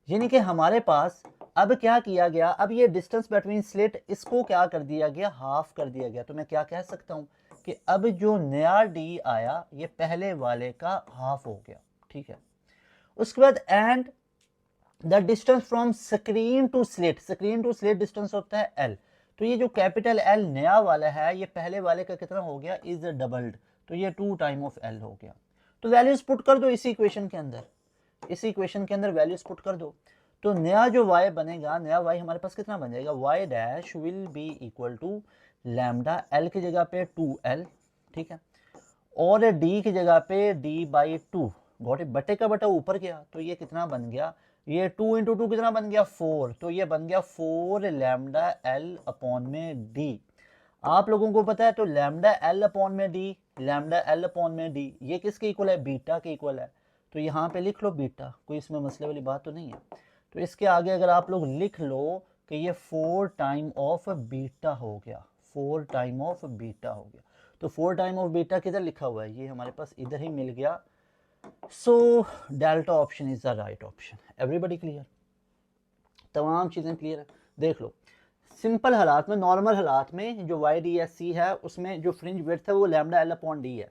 यानी कि हमारे पास अब क्या किया गया, अब ये डिस्टेंस बिटवीन स्लिट इसको क्या कर दिया गया, हाफ कर दिया गया। तो मैं क्या कह सकता हूं कि अब जो नया डी आया ये पहले वाले का हाफ हो गया, ठीक है। उसके बाद and the distance from screen to slit, screen to slit distance होता है एल, तो ये जो कैपिटल एल नया वाला है ये पहले वाले का कितना हो गया, इज डबल्ड, तो ये 2 टाइम ऑफ एल हो गया। तो वैल्यूज पुट कर दो इसी इक्वेशन के अंदर, इसी इक्वेशन के अंदर वैल्यूज पुट कर दो, तो नया जो y बनेगा, नया y हमारे पास कितना बन जाएगा, y dash will be equal to lambda l की जगह पे 2l, ठीक है, और d की जगह पे d/2, गॉट इट, बटे का बटा ऊपर गया, तो ये कितना बन गया, ये 2 × 2 कितना बन गया 4, तो ये बन गया 4 लैम्डा l अपॉन में d। आप लोगों को पता है तो लैम्डा l अपॉन में d, लैम्डा l अपॉन में d ये किसके इक्वल है, बीटा के इक्वल है, तो यहाँ पे लिख लो बीटा, कोई इसमें मसले वाली बात तो नहीं है। तो इसके आगे अगर आप लोग लिख लो कि ये 4 टाइम ऑफ बीटा हो गया, 4 टाइम ऑफ बीटा हो गया, तो 4 टाइम ऑफ बीटा किधर लिखा हुआ है, ये हमारे पास इधर ही मिल गया। So delta option is the right option. Everybody clear, तमाम चीज़ें क्लियर है। देख लो सिंपल हालात में, नॉर्मल हालात में जो YDSC है उसमें जो फ्रिंज विड्थ है वो लैम्डा l अपॉन डी है।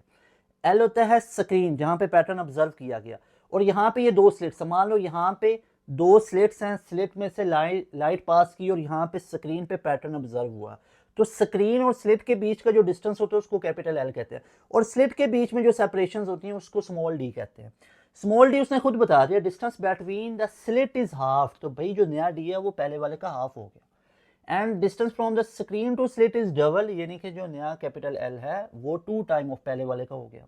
L होता है स्क्रीन जहाँ पे पैटर्न ऑब्जर्व किया गया, और यहाँ पे ये 2 स्लिट्स, मान लो यहाँ पे 2 स्लिट्स हैं, स्लिट में से लाइट पास की और यहाँ पे स्क्रीन पे पैटर्न ऑब्जर्व हुआ, तो स्क्रीन और स्लिट के बीच का जो डिस्टेंस होता है उसको कैपिटल L कहते हैं, और स्लिट के बीच में जो सेपरेशन होती हैं उसको स्मॉल d कहते हैं। स्मॉल डी उसने खुद बता दिया, distance between the slit is half, तो भाई जो नया डी है वो पहले वाले का हाफ हो गया, and distance from the screen to slit is double, यानी कि जो नया कैपिटल L है वो 2 टाइम ऑफ पहले वाले का हो गया।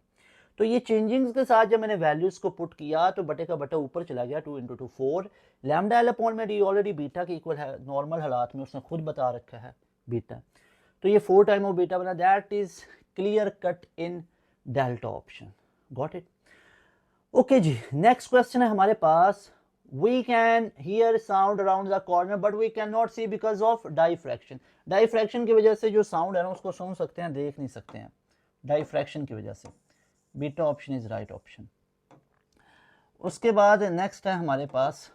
तो ये चेंजिंग्स के साथ जब मैंने वैल्यूज को पुट किया तो बटे का बटा ऊपर चला गया, 2 × 2 4, लैम्डा l अपॉन में डी ऑलरेडी बीटा के इक्वल है, नॉर्मल हालात में उसने खुद बता रखा है बीटा, तो ये 4 टाइम ऑफ बीटा बना, that is clear cut in delta option, got it. Okay जी, नेक्स्ट क्वेश्चन है हमारे पास, we can hear sound around the corner but we cannot see because of diffraction, diffraction की वजह से जो साउंड है ना उसको सुन सकते हैं, देख नहीं सकते हैं, diffraction की वजह से, beta option is right option. उसके बाद नेक्स्ट है हमारे पास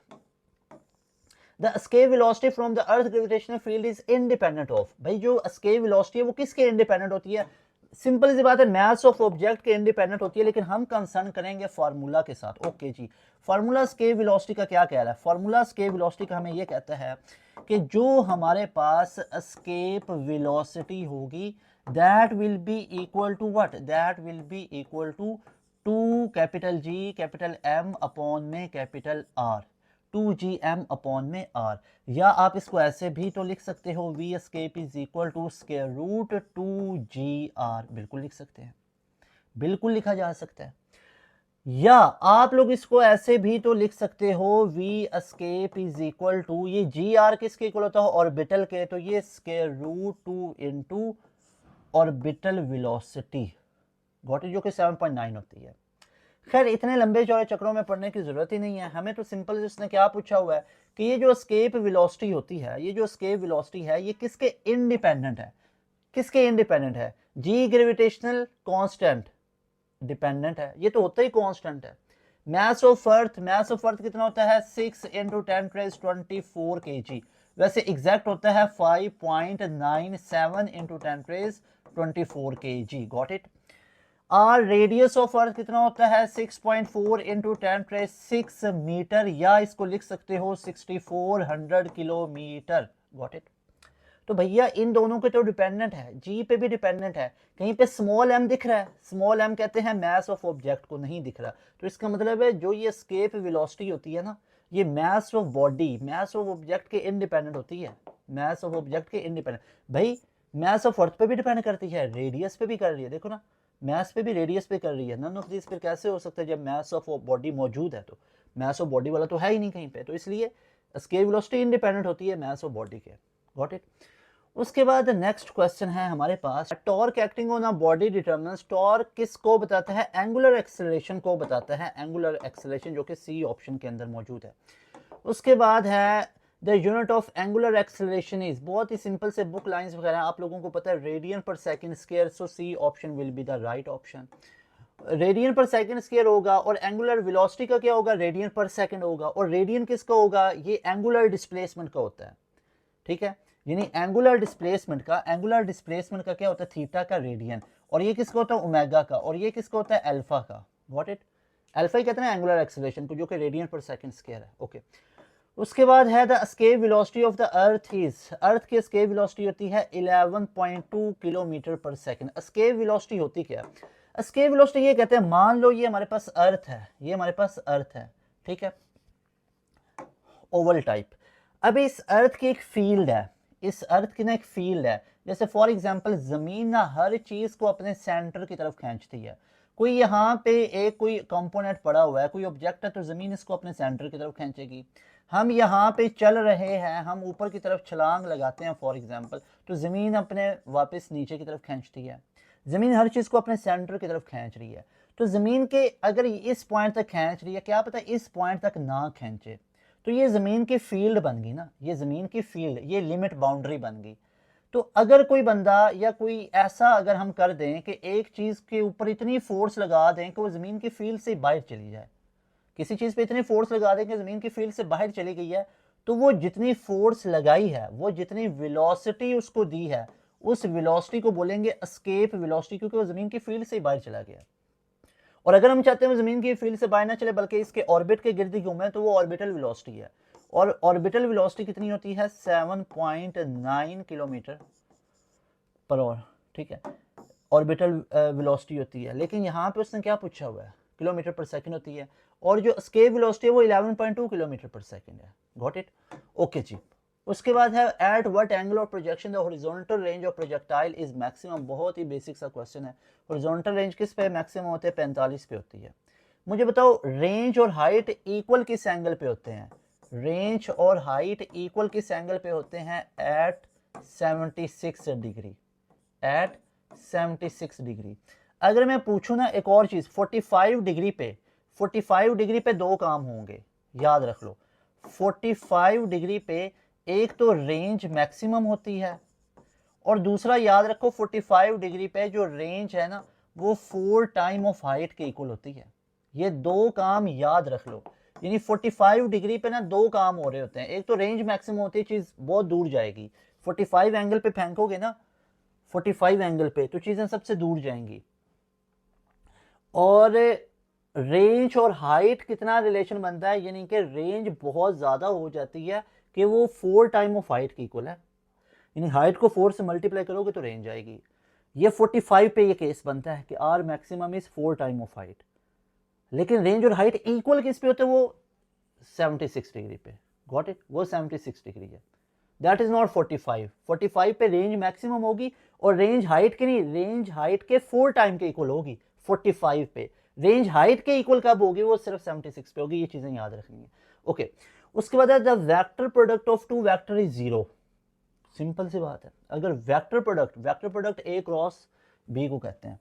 the escape velocity from the earth gravitational field is independent of, भाई जो एस्केप वेलोसिटी है वो किसके इंडिपेंडेंट होती है? सिंपल सी बात है, मास ऑफ ऑब्जेक्ट के इंडिपेंडेंट होती है, लेकिन हम कंसर्न करेंगे फार्मूला के साथ। ओके जी, फार्मूला एस्केप वेलोसिटी का क्या कह रहा है? फार्मूला एस्केप वेलोसिटी का हमें ये कहता है कि जो हमारे पास एस्केप वेलोसिटी होगी that will be equal to what? That will be equal to 2 capital G capital M upon में कैपिटल आर, 2gm अपॉन में r। या आप इसको ऐसे भी तो लिख सकते हो, v escape is equal to square root 2gr, बिल्कुल लिख सकते हैं, बिल्कुल लिखा जा सकता है। या आप लोग इसको ऐसे भी तो लिख सकते हो, v escape is equal to, ये gr किसके इक्वल होता है? ऑर्बिटल के, तो ये square root 2 into orbital velocity, got it, जो कि 7.9 होती है। खैर इतने लंबे चौड़े चक्रों में पढ़ने की जरूरत ही नहीं है, हमें तो सिंपल इसने क्या पूछा हुआ है कि ये जो एस्केप वेलोसिटी होती है, ये जो एस्केप वेलोसिटी है, ये किसके इंडिपेंडेंट है? किसके इंडिपेंडेंट है? जी ग्रेविटेशनल कांस्टेंट डिपेंडेंट है, ये तो होता ही कांस्टेंट है। Mass of earth, mass of earth कितना होता है? 6 × 10⁻24 kg, वैसे एग्जैक्ट होता है 5.97 × 10⁻24 kg, गॉट इट। और रेडियस ऑफ अर्थ कितना होता है? 6.4 × 10⁻6 मीटर, या इसको लिख सकते हो 6400 किलोमीटर, गॉट इट। तो भैया इन दोनों के तो डिपेंडेंट है, जी पे भी डिपेंडेंट है, कहीं पे स्मॉल एम दिख रहा है, स्मॉल एम कहते हैं मास ऑफ ऑब्जेक्ट को, नहीं दिख रहा, तो इसका मतलब है जो ये एस्केप वेलोसिटी होती है ना, ये मास of body, mass of object के इंडिपेंडेंट होती है, मास ऑफ ऑब्जेक्ट के इंडिपेंडेंट। भाई मास ऑफ अर्थ पे भी डिपेंड करती है, रेडियस पे भी कर रही है, देखो ना, मास पे भी रेडियस पे कर रही है, नन ऑफ दिस फिर कैसे हो सकता है जब मास ऑफ बॉडी मौजूद है? तो मास ऑफ बॉडी वाला तो है ही नहीं कहीं पे, तो इसलिए एस्केप वेलोसिटी इंडिपेंडेंट होती है मास ऑफ बॉडी के, गॉट इट। उसके बाद नेक्स्ट क्वेश्चन है हमारे पास, torque acting on a body determines, torque किसको बताता है? एंगुलर एक्सेलरेशन को बताता है, एंगुलर एक्सेलरेशन, जो कि सी ऑप्शन के अंदर मौजूद है। उसके बाद है the unit of angular acceleration is, बहुत ही सिंपल से बुक लाइंस वगैरह आप लोगों को पता है, radian per second square, so C option will be the right option. Radian per second square होगा, और एंगुलर वेलोसिटी का क्या होगा? रेडियन पर सेकंड होगा, और रेडियन किसका होगा? ये एंगुलर डिस्प्लेसमेंट का होता है, ठीक है, यानी एंगुलर डिस्प्लेसमेंट का क्या होता है? थीटा का रेडियन, और ये किसका होता है? ओमेगा का, और ये किसका होता है? अल्फा का, गॉट इट। अल्फा ही कहते हैं एंगुलर एक्सेलरेशन को, जो कि रेडियन पर सेकंड स्क्वायर है, ओके। उसके बाद है the escape velocity of the earth is, earth की एस्केप वेलोसिटी होती है 11.2 किलोमीटर पर सेकंड। एस्केप वेलोसिटी होती क्या है? एस्केप वेलोसिटी ये कहते हैं, मान लो ये हमारे पास अर्थ है, ये हमारे पास अर्थ है, ठीक है, ओवल टाइप। अब इस अर्थ की एक फील्ड है, इस अर्थ की ना एक फील्ड है, जैसे फॉर एग्जांपल जमीन ना हर चीज को अपने सेंटर की तरफ खींचती है। कोई यहाँ पे एक कोई कंपोनेंट पड़ा हुआ है, कोई ऑब्जेक्ट है, तो जमीन इसको अपने सेंटर की तरफ खींचेगी। हम यहाँ पे चल रहे हैं, हम ऊपर की तरफ छलांग लगाते हैं फॉर एग्जांपल, तो ज़मीन अपने वापस नीचे की तरफ खींचती है। ज़मीन हर चीज़ को अपने सेंटर की तरफ खींच रही है, तो ज़मीन के अगर इस पॉइंट तक खींच रही है, क्या पता इस पॉइंट तक ना खींचे, तो ये ज़मीन की फील्ड बन गई ना, ये ज़मीन की फील्ड, ये लिमिट बाउंड्री बन गई। तो अगर कोई बंदा या कोई ऐसा अगर हम कर दें कि एक चीज़ के ऊपर इतनी फोर्स लगा दें कि वो ज़मीन की फील्ड से बाहर चली जाए, किसी चीज़ पे इतनी फोर्स लगा दें कि ज़मीन की फील्ड से बाहर चली गई है, तो वो जितनी फोर्स लगाई है, वो जितनी वेलोसिटी उसको दी है, उस वेलोसिटी को बोलेंगे एस्केप वेलोसिटी, क्योंकि वो ज़मीन की फील्ड से बाहर चला गया। और अगर हम चाहते हैं वो ज़मीन की फील्ड से बाहर ना चले बल्कि इसके ऑर्बिट के गिर्द घूमे, तो वो ऑर्बिटल वेलोसिटी है। और ऑर्बिटल वेलोसिटी कितनी होती है? 7.9 किलोमीटर पर आवर, ठीक है, ऑर्बिटल वेलोसिटी होती है। लेकिन यहाँ पे उसने क्या पूछा हुआ है? किलोमीटर पर सेकंड होती है, और जो एस्केप वेलोसिटी है वो 11.2 किलोमीटर पर सेकंड है, गॉट इट, ओके जी। उसके बाद है at what angle of projection the horizontal range of projectile is maximum, बहुत ही बेसिक सा क्वेश्चन है। हॉरिजॉन्टल रेंज किस पे मैक्सिमम होते हैं? 45 पे होती है। मुझे बताओ रेंज और हाइट इक्वल किस एंगल पे होते हैं? रेंज और हाइट इक्वल किस एंगल पे होते हैं? At 76 degree, at 76 degree. अगर मैं पूछूं ना एक और चीज, 45 डिग्री पे, 45 डिग्री पे दो काम होंगे, याद रख लो। 45 डिग्री पे एक तो रेंज मैक्सिमम होती है, और दूसरा याद रखो 45 डिग्री पे जो रेंज है ना, वो 4 टाइम ऑफ हाइट के इक्वल होती है। ये दो काम याद रख लो, यानी 45 डिग्री पे ना दो काम हो रहे होते हैं, एक तो रेंज मैक्सिमम होती है, चीज़ बहुत दूर जाएगी, 45 एंगल पे फेंकोगे ना 45 एंगल पे तो चीज़ें सबसे दूर जाएंगी। और रेंज और हाइट कितना रिलेशन बनता है, यानी कि रेंज बहुत ज़्यादा हो जाती है कि वो 4 टाइम ऑफ हाइट की इक्वल है, यानी हाइट को 4 से मल्टीप्लाई करोगे तो रेंज आएगी। ये 45 पे ये केस बनता है कि R maximum is 4 time of height, लेकिन रेंज और हाइट इक्वल किस पे होते हैं, वो 76 डिग्री पे। गॉट इट, वो 76 डिग्री है, दैट इज नॉट 45। 45 पे रेंज मैक्सिमम होगी और रेंज हाइट के नहीं, रेंज हाइट के 4 टाइम के इक्वल होगी 45 पे। रेंज हाइट के इक्वल कब होगी, वो सिर्फ 76 पे होगी। ये चीजें याद रखनी है। ओके, उसके बाद the vector product of two vector is zero. Simple सी बात है, अगर vector product A cross B को कहते हैं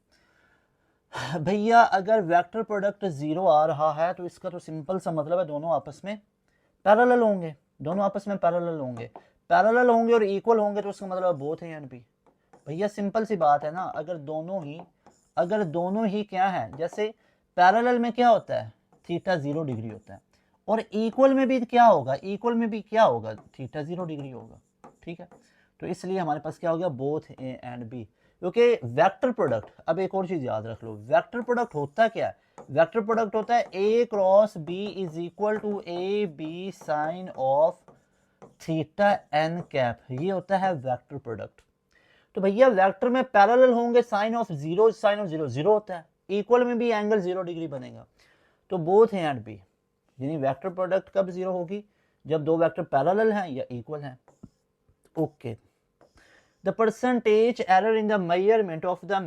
भैया, अगर वेक्टर प्रोडक्ट जीरो आ रहा है तो इसका तो सिंपल सा मतलब है दोनों आपस में पैरेलल होंगे, दोनों आपस में पैरेलल होंगे, पैरेलल होंगे और इक्वल होंगे तो उसका मतलब बोथ है एंड बी। भैया सिंपल सी बात है ना, अगर दोनों ही क्या है, जैसे पैरेलल में क्या होता है, थीटा 0 डिग्री होता है, और इक्वल में भी क्या होगा, इक्वल में भी क्या होगा, थीटा 0 डिग्री होगा। ठीक है, तो इसलिए हमारे पास क्या हो गया, बोथ ए एंड बी। क्योंकि वेक्टर प्रोडक्ट, अब एक और चीज याद रख लो, वेक्टर प्रोडक्ट होता क्या है, वेक्टर प्रोडक्ट होता है A cross B is equal to A B sine of theta N cap, ये होता है वेक्टर प्रोडक्ट। तो भैया वेक्टर में पैरेलल होंगे, साइन ऑफ जीरो जीरो होता है, इक्वल में भी एंगल 0 डिग्री बनेगा, तो बोथ है एंड बी, यानी वेक्टर प्रोडक्ट कब जीरो होगी, जब दो वेक्टर पैरेलल हैं या इक्वल हैं। Okay, the percentage error in the measurement of the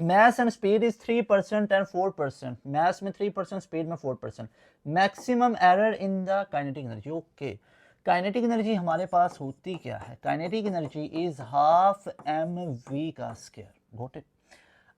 mass and speed is 3% and 4%, mass में 3%, speed में 4%, maximum error in the kinetic energy। Okay, kinetic energy हमारे पास होती क्या है, kinetic energy is half mv का स्क्वायर। Got it.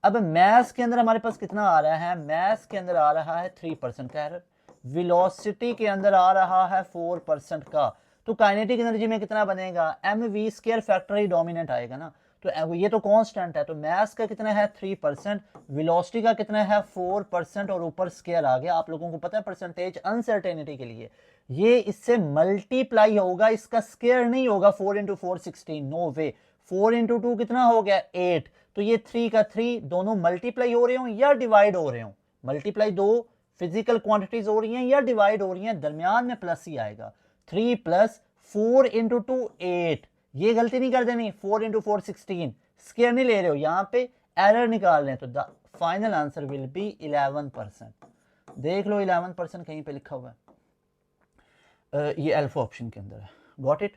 अब मैस के अंदर हमारे पास कितना आ रहा है, मैस के अंदर आ रहा है 3% का एरर, वेलोसिटी के अंदर आ रहा है 4% का, तो काइनेटिक एनर्जी में कितना बनेगा, mv स्क्वायर फैक्टर ही डोमिनेंट आएगा ना, तो ये तो कांस्टेंट है, तो मैस का कितना है 3%, वेलोसिटी का कितना है 4% और ऊपर स्क्वायर आ गया। आप लोगों को पता है परसेंटेज अनसर्टेनिटी के लिए ये इससे मल्टीप्लाई होगा, इसका स्क्वायर नहीं होगा। 4 इंटू 4 16, नो वे। 4 इंटू 2 कितना हो गया 8, तो ये 3 का 3 दोनों मल्टीप्लाई हो रहे हो या डिवाइड हो रहे हो, मल्टीप्लाई दो फिजिकल क्वांटिटीज हो रही हैं या डिवाइड हो रही हैं, दरमियान में प्लस ही आएगा। 3 प्लस 4 इंटू 2 8, ये गलती नहीं कर देनी, 4 इंटू 4 16, स्क्वायर नहीं ले रहे हो, यहाँ पे एरर निकाल रहे हैं, तो the final answer will be 11%। देख लो 11% कहीं पे लिखा हुआ है, ये अल्फा ऑप्शन के अंदर है। Got it.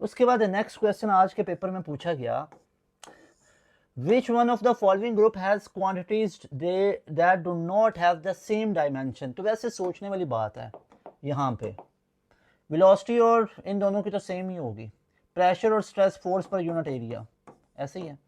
उसके बाद नेक्स्ट क्वेश्चन आज के पेपर में पूछा गया, which one of the following group has quantities that do not have the same dimension। तो वैसे सोचने वाली बात है, यहाँ पे वेलोसिटी और इन दोनों की तो सेम ही होगी, प्रेशर और stress force per unit area ऐसे ही है,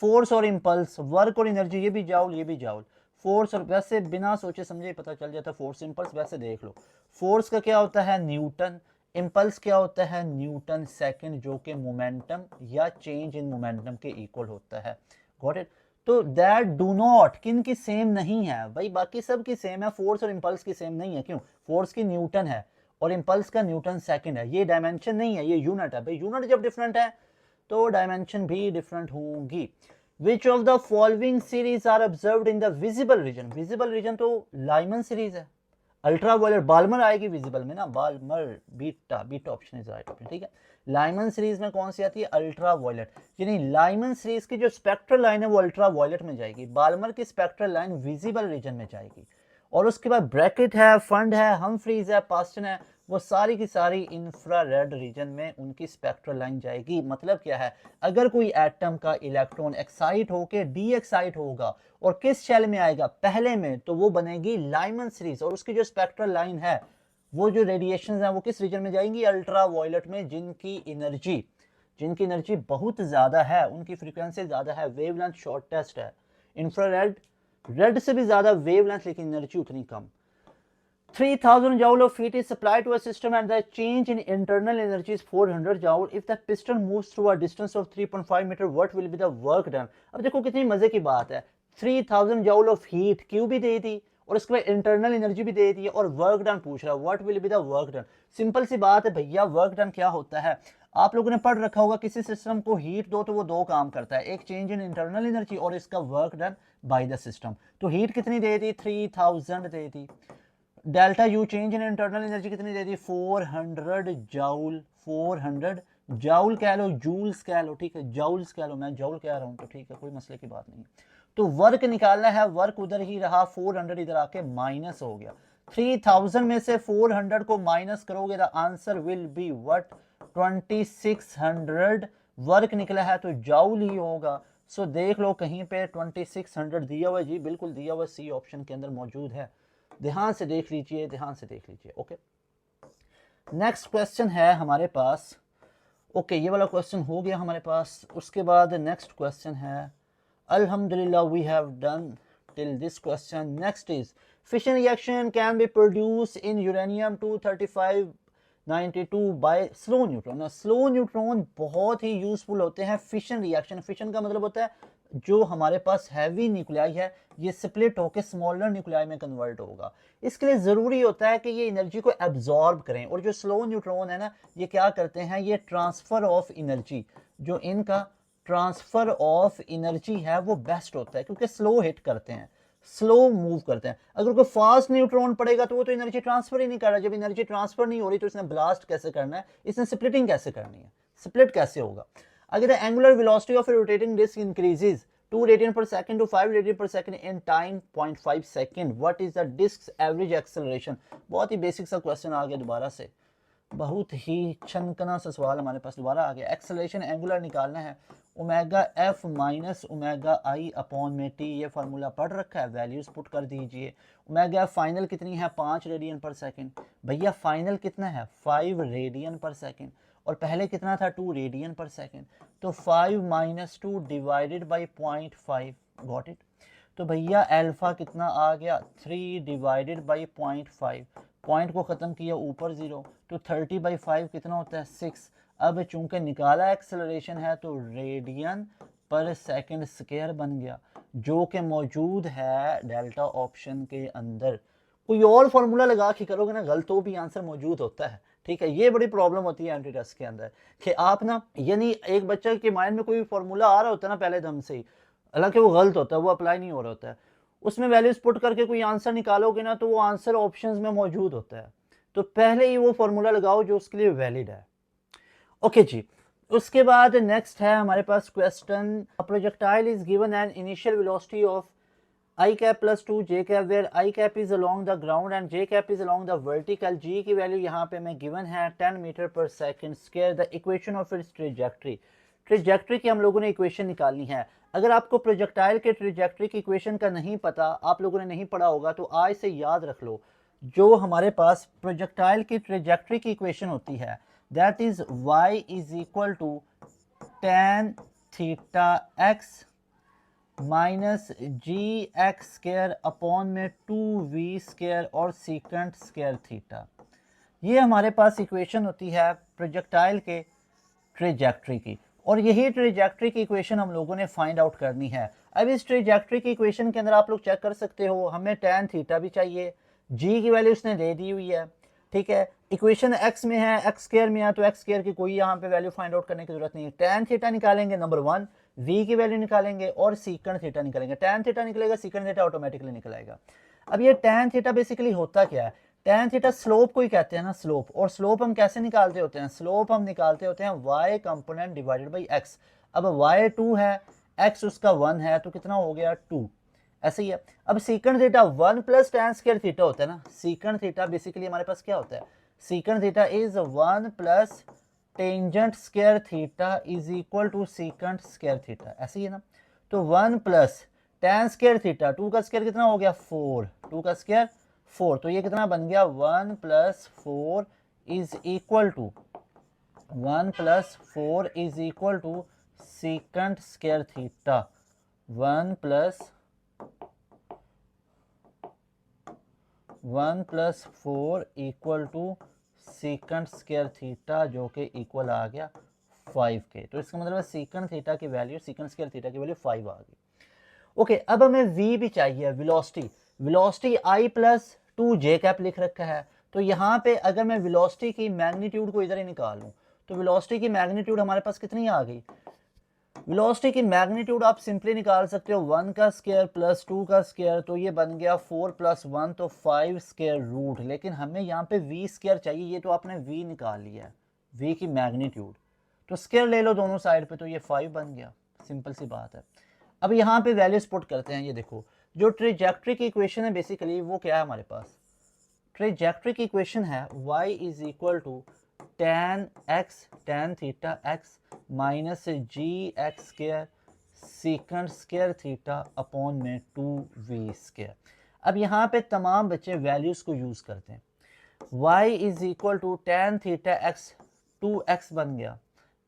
फोर्स और इंपल्स, वर्क और एनर्जी, ये भी जाउल, फोर्स और, वैसे बिना सोचे समझे पता चल जाता है फोर्स इंपल्स। वैसे देख लो, फोर्स का क्या होता है न्यूटन, इंपल्स क्या होता है न्यूटन सेकंड, जो कि मोमेंटम या चेंज इन मोमेंटम के इक्वल होता है। Got it. तो दैट डू नॉट किन की सेम नहीं है भाई, बाकी सब की सेम है, फोर्स और इंपल्स की सेम नहीं है। क्यों, फोर्स की न्यूटन है और इंपल्स का न्यूटन सेकंड है, ये डायमेंशन नहीं है, ये यूनिट है। भाई यूनिट जब डिफरेंट है तो डायमेंशन भी डिफरेंट होंगी। Which of the following series are observed in the visible region, visible region तो लाइमन सीरीज है, अल्ट्रा वायलेट बाल्मर आएगी विजिबल में ना, Balmer beta option is right option. ठीक है, लाइमन सीरीज में कौन सी आती है, अल्ट्रा वायलेट, यानी लाइमन सीरीज की जो स्पेक्ट्रल लाइन है वो अल्ट्रा वायलेट में जाएगी, बाल्मर की स्पेक्ट्रल लाइन विजिबल रीजन में जाएगी। और उसके बाद ब्रैकेट है, फंड है, हमफ्रीज है, पास्टन है, वो सारी की सारी इंफ्रारेड रीजन में उनकी स्पेक्ट्रल लाइन जाएगी। मतलब क्या है, अगर कोई एटम का इलेक्ट्रॉन एक्साइट होकर डी एक्साइट होगा और किस शेल में आएगा, पहले में, तो वो बनेगी लाइमन सीरीज, और उसकी जो स्पेक्ट्रल लाइन है, वो जो रेडिएशन है वो किस रीजन में जाएंगी, अल्ट्रा वायलेट में, जिनकी एनर्जी बहुत ज्यादा है, उनकी फ्रीक्वेंसी ज्यादा है, वेवलेंथ शॉर्टेस्ट है। इंफ्रारेड रेड से भी ज्यादा वेवलेंथ, लेकिन एनर्जी उतनी कम। 3000 joule of heat is supplied to a system and the change in internal energy is 400 joule. If the piston moves through a distance of 3.5 meter, what will be the work done? अब देखो कितनी मजे की बात है, 3000 joule of heat क्यों भी दे दी और उसके बाद इंटरनल एनर्जी भी दे दी है और वर्क डन पूछ रहा है, what will be the work done. Simple सी बात है भैया, वर्क डन क्या होता है, आप लोगों ने पढ़ रखा होगा, किसी सिस्टम को हीट दो तो वो दो काम करता है, एक चेंज इन इंटरनल एनर्जी और इसका work done by the system. तो हीट कितनी दे दी, 3000 दे दी। Delta U change in internal energy कितनी दे दी, 400 जाउल, 400 जाउल कह लो, जूल्स कह लो, ठीक है, जाउल्स कह लो, मैं जाउल कह रहा हूं तो ठीक है, कोई मसले की बात नहीं। तो वर्क निकालना है, वर्क उधर ही रहा, 400 इधर आके माइनस हो गया। 3000 में से 400 को माइनस करोगे the answer will be what, 2600 work निकला है तो जाउल ही होगा। सो देख लो कहीं पे 2600 दिया हुआ, जी बिल्कुल दिया हुआ, सी ऑप्शन के अंदर मौजूद है। ध्यान से देख लीजिए, ध्यान से देख लीजिए। ओके, नेक्स्ट क्वेश्चन है हमारे पास। ओके, ये वाला क्वेश्चन हो गया हमारे पास। उसके बाद नेक्स्ट क्वेश्चन है, अल्हम्दुलिल्लाह we have done till this question. Next is fission reaction can be produce in uranium 23592 by slow neutron. Slow neutron बहुत ही यूजफुल होते हैं फिशन रिएक्शन। फिशन का मतलब होता है जो हमारे पास हैवी न्यूक्लियाई है ये स्प्लिट होकर स्मॉलर न्यूक्लियाई में कन्वर्ट होगा। इसके लिए ज़रूरी होता है कि ये एनर्जी को एब्जॉर्ब करें, और जो स्लो न्यूट्रॉन है ना ये क्या करते हैं, ये ट्रांसफ़र ऑफ एनर्जी, जो इनका ट्रांसफ़र ऑफ एनर्जी है वो बेस्ट होता है क्योंकि स्लो हिट करते हैं, स्लो मूव करते हैं। अगर कोई फास्ट न्यूट्रॉन पड़ेगा तो वो तो एनर्जी ट्रांसफर ही नहीं कर रहा। जब एनर्जी ट्रांसफर नहीं हो रही तो इसने ब्लास्ट कैसे करना है, इसने स्प्लिटिंग कैसे करनी है, स्प्लिट कैसे होगा। अगर the angular velocity of a rotating disc increases 2 radian per second to 5 radian per second in time 0.5 second, what is the disc average acceleration. बहुत ही बेसिक सा क्वेश्चन आ गया दोबारा से, बहुत ही छनकना सा सवाल हमारे पास दोबारा आ गया। एक्सेलरेशन एंगुलर निकालना है, ओमेगा एफ माइनस ओमेगा आई अपॉन में टी, ये फार्मूला पढ़ रखा है, वैल्यूज पुट कर दीजिए। ओमेगा एफ फाइनल कितनी है, 5 रेडियन पर सेकंड। भैया फाइनल कितना है, 5 रेडियन पर सेकंड, और पहले कितना था, 2 रेडियन पर सेकंड। तो 5 minus 2 divided by 0.5, got it. तो भैया अल्फा कितना आ गया, 3 डिवाइडेड बाई 0.5, पॉइंट को ख़त्म किया ऊपर 0, तो 30/5 कितना होता है, 6। अब चूंकि निकाला एक्सेलरेशन है तो रेडियन पर सेकंड स्क्वायर बन गया, जो कि मौजूद है डेल्टा ऑप्शन के अंदर। कोई और फार्मूला लगा के करोगे ना गलत, तो भी आंसर मौजूद होता है, ठीक है। ये बड़ी प्रॉब्लम होती है एंटी टेस्ट के अंदर कि आप ना, यानी एक बच्चे के माइंड में कोई फार्मूला आ रहा होता है ना पहले दम से ही, हालांकि वो गलत होता है, वो अप्लाई नहीं हो रहा होता है, उसमें वैल्यूज पुट करके कोई आंसर निकालोगे ना तो वो आंसर ऑप्शंस में मौजूद होता है, तो पहले ही वो फार्मूला लगाओ जो उसके लिए वैलिड है। ओके जी, उसके बाद नेक्स्ट है हमारे पास question, projectile is given an initial velocity of i cap plus 2 j cap where i cap is along the ground and j cap is along the vertical। g की वैल्यू यहाँ पे मैं गिवन है 10 metre per second square. The equation of its trajectory, trajectory की हम लोगों ने इक्वेशन निकालनी है। अगर आपको प्रोजेक्टाइल के ट्रेजेक्ट्री की इक्वेशन का नहीं पता, आप लोगों ने नहीं पढ़ा होगा, तो आज से याद रख लो, जो हमारे पास प्रोजेक्टाइल की ट्रेजेक्ट्री की इक्वेशन होती है that is y is equal to tan theta x minus g x square upon में 2v स्क्वायर और सीकेंट स्क्वायर थीटा। ये हमारे पास इक्वेशन होती है प्रोजेक्टाइल के ट्रेजेक्ट्री की, और यही ट्रेजेक्ट्री की इक्वेशन हम लोगों ने फाइंड आउट करनी है। अब इस ट्रेजेक्ट्री की इक्वेशन के अंदर आप लोग चेक कर सकते हो, हमें tan थीटा भी चाहिए, जी की वैल्यू उसने दे दी हुई है, ठीक है। इक्वेशन x में है, x स्क्वायर में है, तो x स्क्वायर की कोई यहाँ पे वैल्यू फाइंड आउट करने की जरूरत नहीं है। tan थीटा निकालेंगे नंबर 1, v की वैल्यू निकालेंगे और सीकेंट थीटा निकालेंगे। tan थीटा निकलेगा, सीकेंट थीटा ऑटोमेटिकली निकलेगा। अब ये tan थीटा बेसिकली होता क्या है, tan थीटा स्लोप को ही कहते हैं ना, स्लोप। और स्लोप हम कैसे निकालते होते हैं, स्लोप हम निकालते होते हैं y component divided by x। अब y 2 है, x उसका 1 है, तो कितना हो गया 2, ऐसे ही है। अब secant theta 1 plus tan square theta होता है ना, सीकेंट थीटा बेसिकली हमारे पास क्या होता है, secant theta is 1 plus tangent square theta is equal to secant square theta, ऐसे ही है ना। तो 1 प्लस tan स्क्वायर थीटा, 2 का स्क्वायर कितना हो गया 4, 2 का स्क्वायर 4, तो ये कितना बन गया 1 plus 4 is equal to 1 plus 4 is equal to secant square theta, 1 plus 4 equal to secant square theta, जो कि इक्वल आ गया 5 के। तो इसका मतलब है सीकेंट थीटा की वैल्यू, सीकेंट स्क्वायर थीटा की वैल्यू 5 आ गई। ओके, अब हमें v भी चाहिए, वेलोसिटी। वेलोसिटी आई प्लस 2j कैप लिख रखा है, तो यहाँ पे अगर मैं वेलोसिटी की मैग्नीट्यूड को इधर ही निकालूं तो वेलोसिटी की मैग्नीट्यूड हमारे पास कितनी आ गई? वेलोसिटी की मैग्नीट्यूड आप सिंपली निकाल सकते हो 1 का स्क्वायर प्लस 2 का स्क्वायर, तो ये बन गया 4 प्लस 1 तो 5 स्क्वायर रूट। लेकिन हमें यहाँ पे v स्क्वायर चाहिए, ये तो आपने v निकाल लिया है, v की मैग्नीट्यूड, तो स्क्वायर ले लो दोनों साइड पे, तो ये 5 बन गया। सिंपल सी बात है। अब यहाँ पे वैल्यूज पुट करते हैं। ये देखो जो ट्रेजेक्ट्री की इक्वेशन है बेसिकली वो क्या है हमारे पास? ट्रेजेक्ट्री की इक्वेशन है y is equal to tan theta x minus g x square secant square theta upon में 2v स्क्र। अब यहाँ पे तमाम बच्चे वैल्यूज को यूज करते हैं। y is equal to tan theta x 2x बन गया,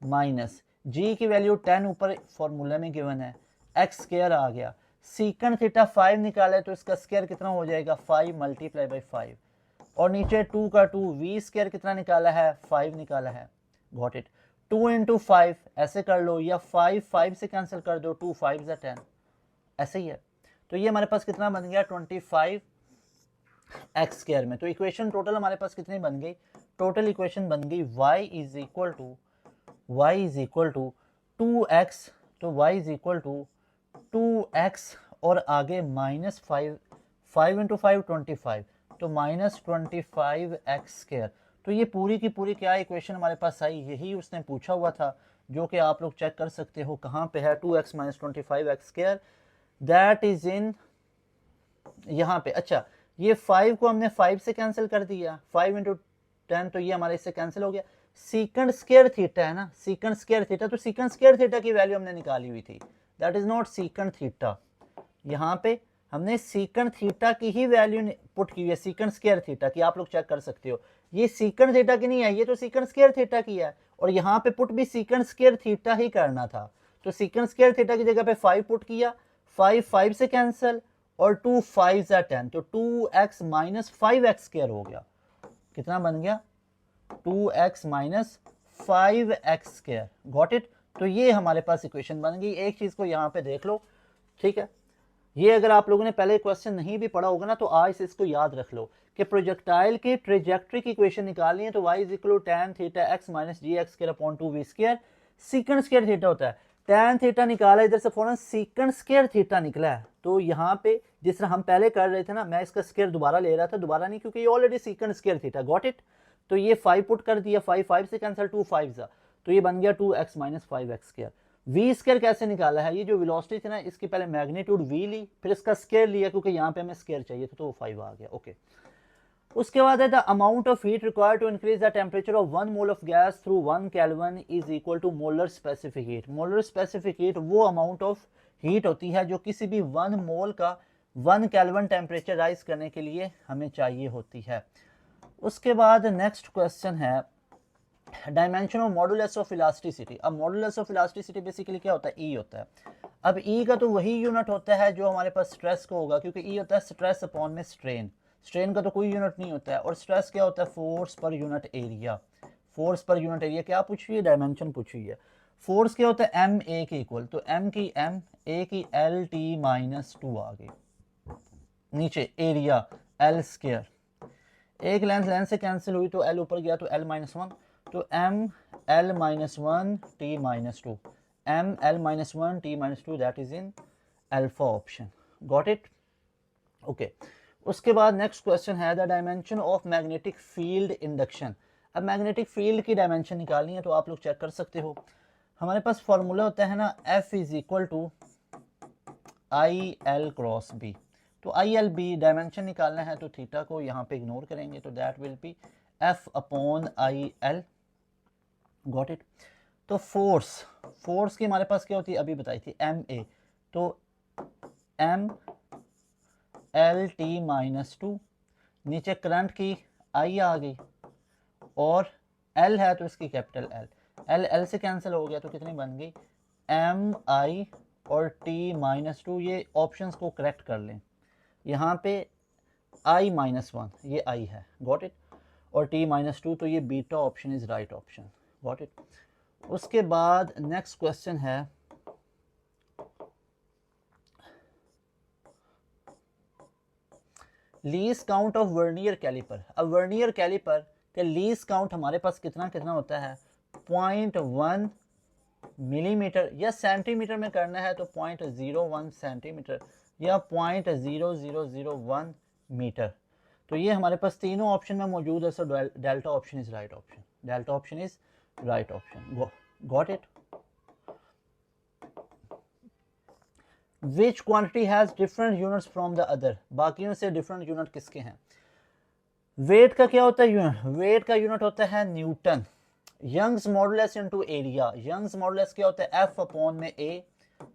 माइनस g की वैल्यू 10 ऊपर फॉर्मूला में गिवन है, x स्क्र आ गया, सीकेंड थीटा 5 निकाला है तो इसका स्क्र कितना हो जाएगा? 5 मल्टीप्लाई बाई 5, और नीचे 2 का 2, v स्क्वायर कितना निकाला है? 5 निकाला है। Got it. 2 इंटू 5 ऐसे कर लो, या 5 5 से कैंसिल कर दो, 2 5 ज़ा 10, ऐसे ही है। तो ये हमारे पास कितना बन गया? 25 एक्स स्क्वायर में। तो इक्वेशन टोटल हमारे पास कितनी बन गई? टोटल इक्वेशन बन गई y is equal to 2x, तो y is equal to 2x और आगे माइनस 5, 5 इंटू 5 25, तो माइनस 25 एक्स स्क्वायर। तो ये पूरी की पूरी क्या इक्वेशन हमारे पास आई? यही उसने पूछा हुआ था, जो कि आप लोग चेक कर सकते हो कहाँ पे है, 2x minus 25 x square, that is इन यहाँ पे। अच्छा, ये 5 को हमने 5 से कैंसिल कर दिया, 5 इंटू 10, तो ये हमारे इससे कैंसिल हो गया। सीकेंड स्क्वायर थीटा है ना, सीकेंड स्क्वायर थीटा, तो सीकेंड स्क्वायर थीटा की वैल्यू हमने निकाली हुई थी, that is not secant theta. यहाँ पे हमने सीकेंड थीटा की ही वैल्यू पुट की है, सीकेंड स्क्वायर थीटा की, आप लोग चेक कर सकते हो। ये सीकेंड थीटा की नहीं है, ये तो सीकेंड स्क्वायर थीटा की है, और यहाँ पे पुट भी सीकेंड स्क्वायर थीटा ही करना था। तो सीकेंड स्क्वायर थीटा की जगह पे 5 पुट किया, 5 5 से कैंसिल, और 2 5 ज़ा 10, तो 2x माइनस 5x स्क्वायर हो गया। कितना बन गया? 2x minus 5x square. Got it. तो ये हमारे पास इक्वेशन बन गई। एक चीज को यहाँ पे देख लो, ठीक है, ये अगर आप लोगों ने पहले क्वेश्चन नहीं भी पढ़ा होगा ना, तो आज इसको याद रख लो कि प्रोजेक्टाइल की ट्रेजेक्ट्री की इक्वेशन निकालनी है, तो y is equal to tan theta x minus g x square upon 2v square, secant square theta होता है। tan थीटा निकाला, इधर से फौरन सीकेंड स्क्वायर थीटा निकला है। तो यहाँ पे जिस तरह हम पहले कर रहे थे ना, मैं इसका स्क्वायर दोबारा ले रहा था, दोबारा नहीं, क्योंकि ये already सीकेंड square theta. Got it. तो ये 5 पुट कर दिया, 5 5 से कैंसिल, 2 5 ज़ा, तो ये बन गया 2x minus 5x square. v square कैसे निकाला है? ये जो वेलोसिटी थी ना, इसकी पहले मैग्नीट्यूड v ली, फिर इसका स्क्वायर लिया, क्योंकि यहाँ पे हमें स्क्वायर चाहिए था, तो वो 5 आ गया। ओके। उसके बाद है the amount of heat required to increase the temperature of 1 mole of gas through 1 kelvin is equal to molar specific heat. Molar specific heat वो अमाउंट ऑफ हीट होती है जो किसी भी 1 मोल का 1 केल्विन टेम्परेचर राइज करने के लिए हमें चाहिए होती है। उसके बाद नेक्स्ट क्वेश्चन है dimension of modulus of elasticity. अब मॉडुलस ऑफ इलास्टिसिटी बेसिकली क्या होता है? ई होता है। अब ई का तो वही यूनिट होता है जो हमारे पास स्ट्रेस को होगा, क्योंकि ई होता है स्ट्रेस अपॉन में स्ट्रेन। स्ट्रेन का तो कोई यूनिट नहीं होता है। और स्ट्रेस क्या होता है? Force per unit area. Force per unit area क्या पूछी है? डायमेंशन पूछी है। फोर्स क्या होता है? एम ए के इक्वल, तो एम की एम, ए की एल टी माइनस 2 आ गई, नीचे एरिया एल स्क्वायर, एक लेंथ से कैंसिल हुई तो एल ऊपर गया, तो एल माइनस 1, तो M L minus 1 T minus 2, M L minus 1 T minus 2, that is in alpha option. Got it. Okay. उसके बाद नेक्स्ट क्वेश्चन है the dimension of magnetic field induction. अब मैग्नेटिक फील्ड की डायमेंशन निकालनी है, तो आप लोग चेक कर सकते हो। हमारे पास फॉर्मूला होता है ना, F is equal to I L cross B. तो आई एल बी डायमेंशन निकालना है, तो थीटा को यहाँ पे इग्नोर करेंगे, तो that will B F upon I L. Got it. तो फोर्स की हमारे पास क्या होती है? अभी बताई थी, एम ए, तो एम एल टी माइनस 2, नीचे करंट की आई आ गई, और एल है तो इसकी कैपिटल एल, एल एल से कैंसिल हो गया, तो कितनी बन गई? एम आई और टी माइनस 2। ये ऑप्शंस को करेक्ट कर लें, यहाँ पे आई माइनस 1 ये आई है। Got it. और टी माइनस 2, तो ये beta option is right option. Got it. उसके बाद नेक्स्ट क्वेश्चन है least count of vernier calliper. अब वर्नियर कैलिपर के लीस्ट काउंट हमारे पास कितना कितना होता है, 0.1 मिलीमीटर, या सेंटीमीटर में करना है तो 0.01 सेंटीमीटर या 0.0001 मीटर। तो ये हमारे पास तीनों ऑप्शन में मौजूद है, so delta option is right option, delta option is right option. Got it. Which quantity has different units from the other, बाकियों से डिफरेंट यूनिट किसके हैं। वेट का क्या होता है यूनिट, वेट का यूनिट होता है newton. Young's modulus into area, Young's modulus क्या होता है, एफ अपॉन में ए,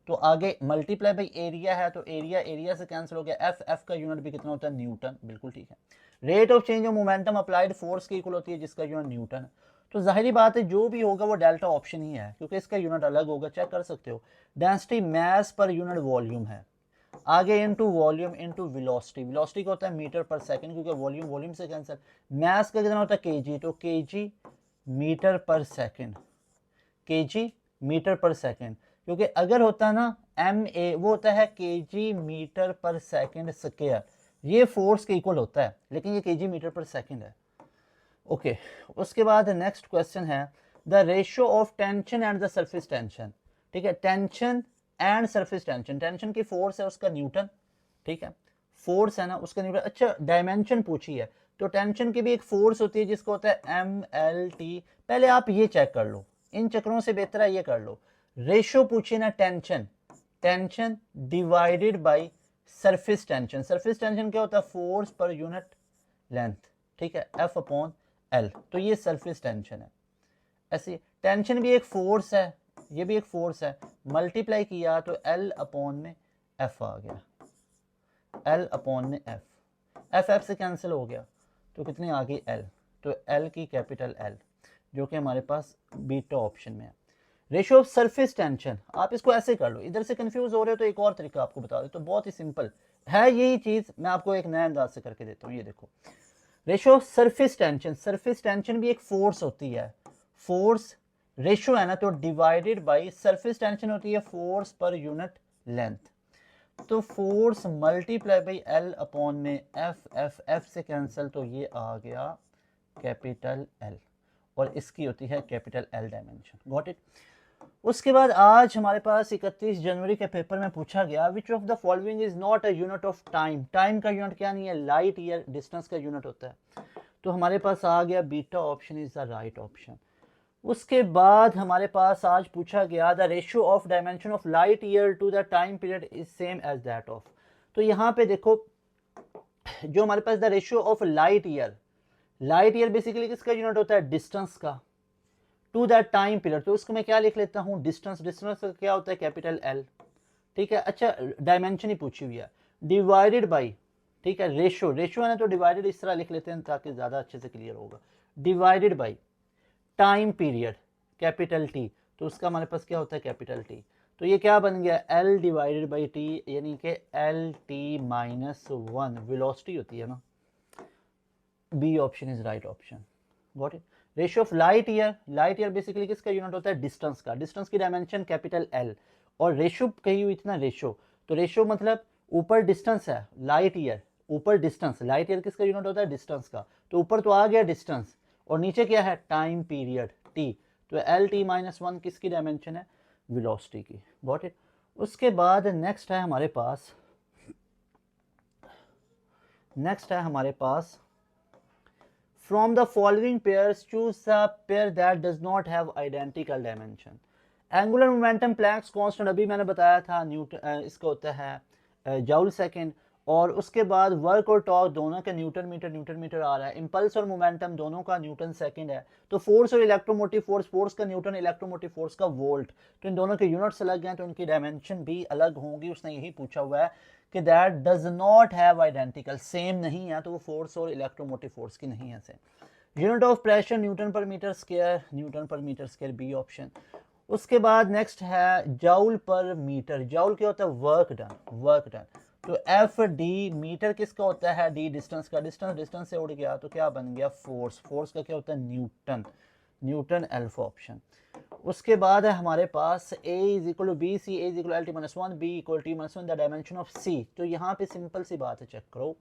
तो आगे मल्टीप्लाई बाई एरिया है, तो एरिया एरिया से कैंसिल हो गया, एफ एफ का यूनिट भी कितना होता है, न्यूटन, बिल्कुल ठीक है। Rate of change of momentum applied force की इक्वल होती है जिसका यूनिट न्यूटन, तो जाहिर बात है जो भी होगा वो डेल्टा ऑप्शन ही है क्योंकि इसका यूनिट अलग होगा, चेक कर सकते हो। Density mass per unit volume है, आगे into volume into velocity, velocity का होता है मीटर पर सेकंड क्योंकि वॉल्यूम वॉल्यूम से कैंसिल, मैस का कितना होता है केजी, तो KG metre per second, KG metre per second, क्योंकि अगर होता ना एम ए वो होता है KG metre per second square, ये फोर्स के इक्वल होता है लेकिन ये केजी मीटर पर सेकंड है। ओके उसके बाद नेक्स्ट क्वेश्चन है the ratio of tension and the surface tension. ठीक है, tension and surface tension, tension की फोर्स है उसका न्यूटन, ठीक है, फोर्स है ना उसका न्यूटन। अच्छा डायमेंशन पूछी है तो टेंशन की भी एक फोर्स होती है जिसको होता है एम एल टी, पहले आप ये चेक कर लो, इन चक्रों से बेहतर है ये कर लो। रेशियो पूछिए ना tension, tension divided by surface tension, surface tension क्या होता है, फोर्स पर यूनिट लेंथ, ठीक है, एफ अपॉन एल, तो ये सरफेस टेंशन है। ऐसी टेंशन भी एक फोर्स है, ये भी एक फोर्स है, मल्टीप्लाई किया तो एल अपॉन में एफ आ गया, एल अपॉन में एफ, एफ एफ से कैंसिल हो गया तो कितनी आ गई एल, तो एल की कैपिटल एल जो कि हमारे पास बीटा ऑप्शन में है। रेशियो ऑफ सरफेस टेंशन, आप इसको ऐसे कर लो, इधर से कंफ्यूज हो रहे हो तो एक और तरीका आपको बता दो, तो बहुत ही सिंपल है यही चीज, मैं आपको एक नया अंदाज से करके देता हूँ। ये देखो ratio of surface tension, surface tension भी एक फोर्स होती है, फोर्स रेशियो है ना तो डिवाइडेड बाय सरफेस टेंशन होती है फोर्स पर यूनिट लेंथ, तो force multiply by L upon में एफ एफ एफ से कैंसिल, तो ये आ गया कैपिटल एल और इसकी होती है capital L dimension. Got it. उसके बाद आज हमारे पास 31 जनवरी के पेपर में पूछा गया which of the following is not a unit of time, time का यूनिट क्या नहीं है, लाइट ईयर डिस्टेंस का यूनिट होता है, तो हमारे पास आ गया beta option is the right option. उसके बाद हमारे पास आज पूछा गया the ratio of dimension of light year to the time period is same as that of, तो यहाँ पे देखो जो हमारे पास the ratio of light year, light year basically किसका यूनिट होता है, डिस्टेंस का, टू दैट टाइम पीरियड, तो उसको मैं क्या लिख लेता हूँ डिस्टेंस, डिस्टेंस का क्या होता है कैपिटल एल, ठीक है। अच्छा डायमेंशन ही पूछी हुई है, डिवाइडेड बाई, ठीक है, रेशियो, रेशियो है ना तो डिवाइडेड इस तरह लिख लेते हैं ताकि ज़्यादा अच्छे से क्लियर होगा, divided by time period capital T, तो उसका हमारे पास क्या होता है कैपिटल टी, तो ये क्या बन गया एल डिवाइडेड बाई टी, यानी कि L T minus one velocity होती है ना, B option is right option. Got it. Ratio of light year, light year basically किसका यूनिट होता है, डिस्टेंस का, डिस्टेंस की डायमेंशन कैपिटल एल, और रेशियो कही हुई थी ना रेशियो, तो रेशियो मतलब ऊपर डिस्टेंस है, लाइट ईयर ऊपर डिस्टेंस, लाइट ईयर किसका यूनिट होता है डिस्टेंस का, तो ऊपर तो आ गया डिस्टेंस और नीचे क्या है टाइम पीरियड टी, तो एल टी माइनस वन किसकी डायमेंशन है, वेलोसिटी की। Got it. उसके बाद नेक्स्ट है हमारे पास, नेक्स्ट है हमारे पास From the following pairs, choose a pair that does not have identical dimension. Angular momentum Planck's constant अभी मैंने बताया था न्यूटन, इसका होता है जूल सेकेंड, और उसके बाद वर्क और टॉर्क दोनों का न्यूटन मीटर आ रहा है, इंपल्स और मोमेंटम दोनों का न्यूटन सेकंड है, तो फोर्स और इलेक्ट्रोमोटिव फोर्स, फोर्स का न्यूटन, इलेक्ट्रोमोटिव फोर्स का वोल्ट, तो इन दोनों के यूनिट्स अलग हैं तो इनकी डायमेंशन भी अलग होंगी। उसने यही पूछा हुआ है कि that does not have identical, same नहीं है तो वो फोर्स और इलेक्ट्रोमोटिव फोर्स की नहीं है same. Unit of pressure Newton पर मीटर स्क्वायर, न्यूटन पर मीटर स्क्वायर बी ऑप्शन। उसके बाद नेक्स्ट है जाउल पर मीटर, जाउल क्या होता है वर्क डन, वर्क डन, तो एफ डी मीटर किसका होता है, डी डिस्टेंस का, डिस्टेंस डिस्टेंस से उड़ गया तो क्या बन गया फोर्स, फोर्स का क्या होता है न्यूटन, न्यूटन अल्फा ऑप्शन। उसके बाद है हमारे पास a is equal to B, C is equal L T minus one, B equal T minus one the dimension of C, तो यहाँ पे सिंपल सी बात है चेक करो,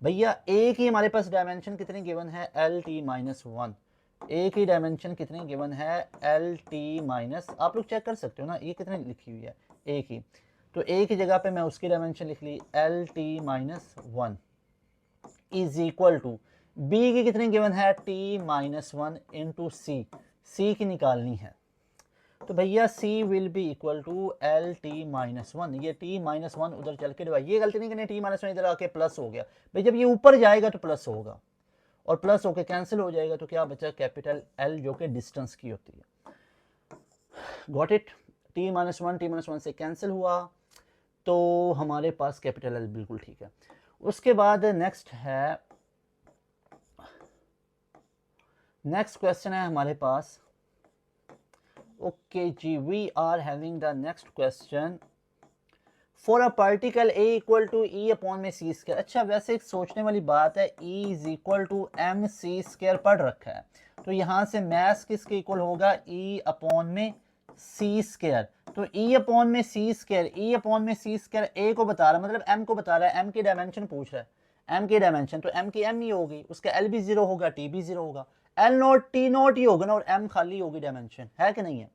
भैया एक ही हमारे पास डायमेंशन कितनी गिवन है, एल टी माइनस वन, एक ही डायमेंशन कितनी गिवन है, एल टी माइनस, आप लोग चेक कर सकते हो ना ये कितनी लिखी हुई है, एक ही, तो एक ही जगह पे मैं उसकी डायमेंशन लिख ली, L T minus one is equal to B की कितनी गिवन है, T minus one into C, C की निकालनी है, तो भैया C will be equal to L T minus one, ये टी माइनस वन उधर चल के डिवाइड, ये गलती नहीं करनी, टी माइनस वन इधर आके प्लस हो गया, भाई जब ये ऊपर जाएगा तो प्लस होगा और प्लस होके कैंसिल हो जाएगा, तो क्या बचा, कैपिटल L जो कि डिस्टेंस की होती है, got it, T minus one से कैंसिल हुआ, तो हमारे पास कैपिटल L बिल्कुल ठीक है। उसके बाद नेक्स्ट क्वेश्चन है हमारे पास, ओके जी, we are having the next question, for a particle A equal to E upon में सी स्क्वायर। अच्छा वैसे एक सोचने वाली बात है, E is equal to M C square पढ़ रखा है, तो यहाँ से मैथ किसके इक्वल होगा, ई अपॉन में सी स्क्वायर, तो ई अपॉन में सी स्क्वायर, ई अपॉन में सी स्क्वायर ए को बता रहा है, मतलब एम को बता रहा है, एम की डायमेंशन पूछ रहा है, एम की डायमेंशन, तो एम की एम ही होगी, उसका एल भी जीरो होगा, टी भी जीरो होगा, एल नॉट टी नॉट ही होगा ना, और एम खाली होगी डायमेंशन, है कि नहीं है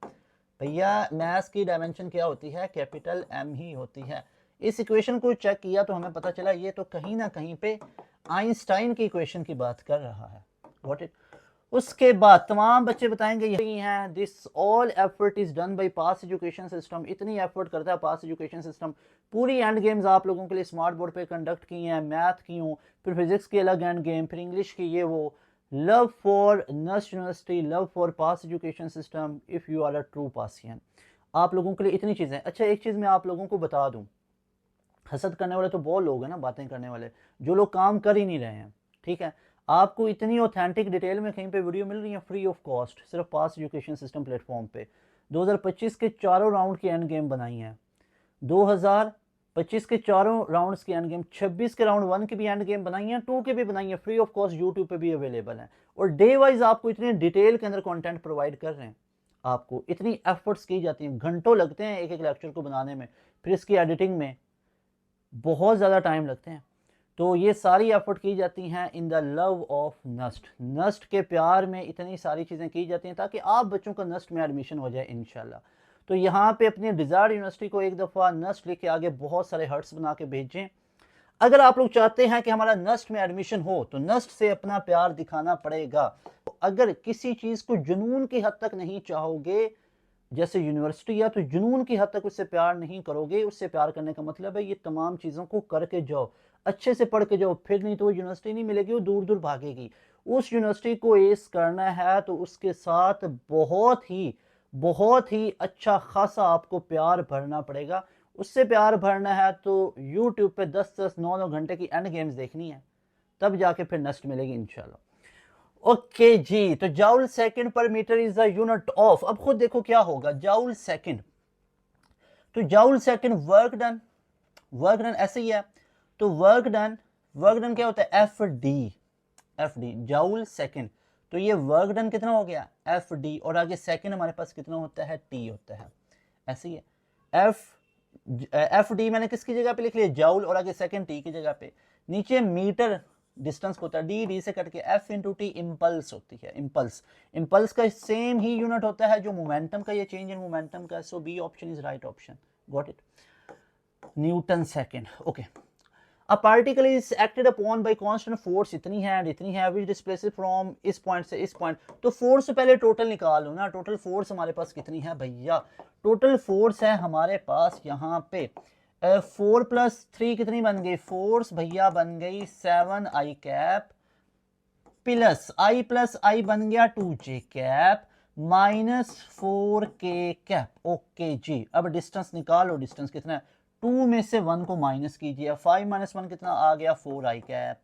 भैया, मैथ्स की डायमेंशन क्या होती है, कैपिटल एम ही होती है। इस इक्वेशन को चेक किया तो हमें पता चला ये तो कहीं ना कहीं पे आइंस्टाइन की इक्वेशन की बात कर रहा है, व्हाट इट। उसके बाद तमाम बच्चे बताएंगे यही हैं, this all effort is done by pass education system, इतनी एफर्ट करता है पास एजुकेशन सिस्टम, पूरी एंड गेम्स आप लोगों के लिए स्मार्ट बोर्ड पे कंडक्ट की हैं, मैथ की हूँ, फिर फिजिक्स की अलग एंड गेम, फिर इंग्लिश की ये वो, love for NUST university, love for pass education system, if you are a true passion, आप लोगों के लिए इतनी चीज़ें। अच्छा एक चीज़ मैं आप लोगों को बता दूं, हसद करने वाले तो बहुत लोग हैं ना, बातें करने वाले, जो लोग काम कर ही नहीं रहे हैं, ठीक है, आपको इतनी ऑथेंटिक डिटेल में कहीं पे वीडियो मिल रही है फ्री ऑफ कॉस्ट, सिर्फ पास एजुकेशन सिस्टम प्लेटफॉर्म पे, 2025 के चारों राउंड की एंड गेम बनाई हैं, 2025 के चारों राउंड्स की एंड गेम, 26 के राउंड 1 की भी एंड गेम बनाई है, 2 के भी बनाई है, फ्री ऑफ कॉस्ट यूट्यूब पे भी अवेलेबल है, और डे वाइज आपको इतनी डिटेल के अंदर कंटेंट प्रोवाइड कर रहे हैं, आपको इतनी एफर्ट्स की जाती हैं, घंटों लगते हैं एक एक लेक्चर को बनाने में, फिर इसकी एडिटिंग में बहुत ज़्यादा टाइम लगते हैं, तो ये सारी एफर्ट की जाती हैं in the love of NUST, NUST के प्यार में इतनी सारी चीज़ें की जाती हैं ताकि आप बच्चों का नस्ट में एडमिशन हो जाए इंशाल्लाह। तो यहाँ पे अपनी डिज़ायर्ड यूनिवर्सिटी को एक दफ़ा नस्ट लिख के आगे बहुत सारे हर्ट्स बना के भेजें। अगर आप लोग चाहते हैं कि हमारा नस्ट में एडमिशन हो तो नस्ट से अपना प्यार दिखाना पड़ेगा। तो अगर किसी चीज़ को जुनून की हद तक नहीं चाहोगे, जैसे यूनिवर्सिटी या, तो जुनून की हद तक उससे प्यार नहीं करोगे, उससे प्यार करने का मतलब है ये तमाम चीज़ों को करके जाओ, अच्छे से पढ़ के जाओ, फिर नहीं तो वो यूनिवर्सिटी नहीं मिलेगी, वो दूर दूर भागेगी। उस यूनिवर्सिटी को एस करना है तो उसके साथ बहुत ही अच्छा खासा आपको प्यार भरना पड़ेगा। उससे प्यार भरना है तो यूट्यूब पे 10-10 9-9 घंटे की एंड गेम्स देखनी है, तब जाके फिर नस्ट मिलेगी इंशाल्लाह। ओके जी, तो joule second per metre is the unit of, अब खुद देखो क्या होगा जाउल सेकंड, तो जाउल सेकंड वर्क डन ऐसे ही है, तो वर्क डन क्या होता है, एफ डी जाउल सेकंड, तो ये वर्क डन कितना हो गया, एफ डी, और आगे सेकंड हमारे पास कितना होता है, टी होता है, ऐसे ही है, एफ डी मैंने किसकी जगह पे लिख लिया, जाउल, और आगे सेकंड टी की जगह पे, नीचे मीटर डिस्टेंस होता है, डी से कट के एफ इंटू टी इम्पल्स होती है, इम्पल्स का सेम ही यूनिट होता है जो मोमेंटम का, ये चेंज इन मोमेंटम का, so B option is right option, got it, Newton second. Okay, a particle is acted upon by constant force, इतनी है व्हिच डिस्प्लेसेस फ्रॉम इस पॉइंट से इस पॉइंट, तो फोर्स से पहले टोटल निकाल लो ना, टोटल फोर्स हमारे पास कितनी है भैया, टोटल फोर्स है हमारे पास यहाँ पे 4 + 3 कितनी बन गई, फोर्स भैया बन गई 7i कैप, प्लस आई बन गया 2j cap, -4k cap. Okay जी, अब डिस्टेंस निकालो, डिस्टेंस कितना है, 2 में से 1 को माइनस कीजिए, 5 - 1 कितना आ गया, 4i कैप,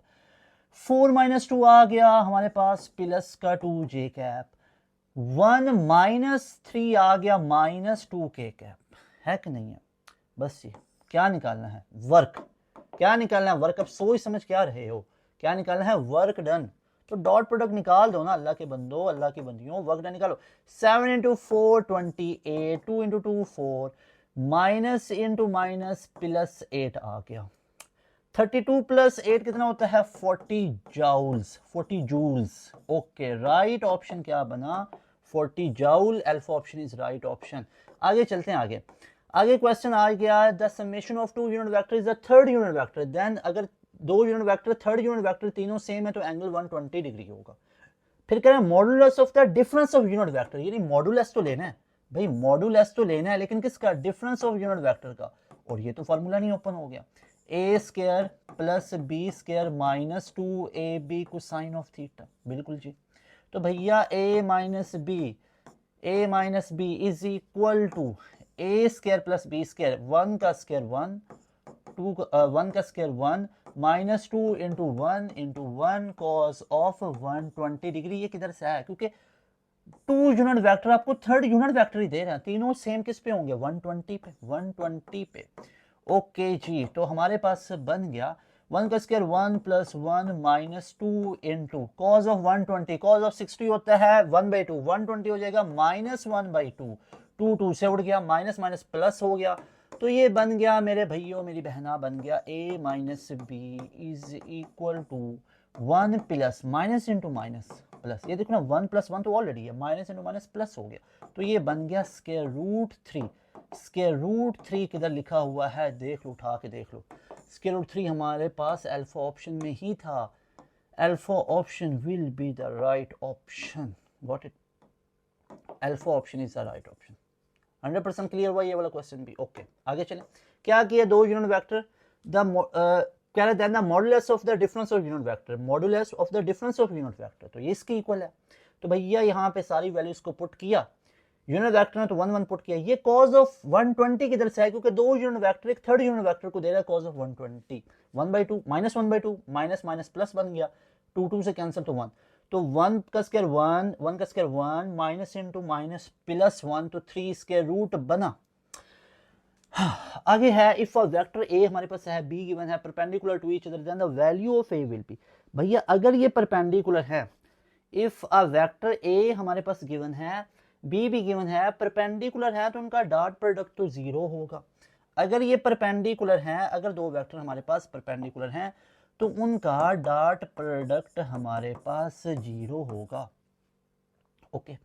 4 - 2 आ गया हमारे पास प्लस का 2j कैप, 1 - 3 आ गया -2k कैप, है कि नहीं है। बस ये क्या निकालना है, वर्क, क्या निकालना है, वर्क, अब सोच समझ क्या रहे हो, क्या निकालना है, वर्क डन, तो डॉट प्रोडक्ट निकाल दो ना, अल्लाह के बंदो, अल्लाह की बंदियों, वर्क डन निकालो, 7 × 4 28, 2 × 2 4, माइनस इंटू माइनस +8 आ गया, 32 प्लस 8 कितना होता है 40 joules, 40 joules. Okay, right option क्या बना 40 joule. Alpha option is right option. आगे चलते हैं, आगे क्वेश्चन आ गया, the summation of two unit vector is the third unit vector, then अगर दो unit vector third unit vector तीनों सेम है तो एंगल 120 डिग्री होगा। फिर कह रहे हैं modulus of the difference of unit vector, यानी मॉडुलस तो लेना है भाई, मॉडुलस तो लेना है, लेकिन किसका, डिफरेंस ऑफ यूनिट वेक्टर का। और ये तो फार्मूला नहीं ओपन हो गया, A square plus B square minus 2ab cosine of theta, बिल्कुल जी। तो भैया a minus B is equal to A square plus B square, 1 का स्क्वायर 1, 1 का square 1 minus 2 into 1 cos of 120 degree. ये किधर से आया, क्योंकि टू यूनिट वेक्टर आपको थर्ड यूनिट वेक्टर ही दे रहे हैं, तीनों सेम किस पे होंगे 120 पे। ओके जी, तो हमारे पास बन गया 1 का square 1 plus 1 minus 2 into cos of 120, cause of 60 होता है 1/2, 120 हो जाएगा माइनस 1/2, 2 से उड़ गया, माइनस माइनस प्लस हो गया। तो ये बन गया मेरे भाइयों मेरी बहना, बन गया a minus B is equal to 1 plus minus into minus plus, ये देखो ना 1 प्लस 1 तो ऑलरेडी है, माइनस इंटू माइनस प्लस हो गया। तो ये बन गया स्क्वायर रूट 3। स्क्वायर रूट 3 किधर लिखा हुआ है, देख लो, उठा के देख लो। स्क्वायर रूट 3 हमारे पास अल्फा ऑप्शन में ही था। Alpha option will be the right option, got it, alpha option is the right option. 100% clear हुआ ये वाला क्वेश्चन भी। ओके, आगे चलें। क्या किया, दो यूनिट वेक्टर, कह रहे हैं modulus of the difference of unit vector, modulus of the difference of unit vector, तो ये इसके इक्वल है। तो भैया यहाँ पे सारी वैल्यूज को पुट किया, यूनिट वेक्टर ने तो 1 1 पुट किया। ये कॉज ऑफ 120 किधर से है, क्योंकि दो यूनिट वेक्टर एक थर्ड यूनिट वेक्टर को दे रहा है cause of 120, 1/2 minus 1/2 minus minus plus बन गया, 2 से कैंसिल तो 1, तो 1 का स्क्वायर 1 का square 1 minus into minus plus 1, तो 3 स्क्वायर रूट बना। आगे है इफ अ वेक्टर ए हमारे पास है, बी गिवन है, perpendicular to each other, then the value of A will be. भैया अगर ये परपेंडिकुलर है, इफ अ वेक्टर ए हमारे पास गिवन है, बी भी गिवन है, परपेंडिकुलर है, तो उनका डॉट प्रोडक्ट तो 0 होगा। अगर ये परपेंडिकुलर है, अगर दो वेक्टर हमारे पास परपेंडिकुलर हैं तो उनका डॉट प्रोडक्ट हमारे पास 0 होगा। ओके,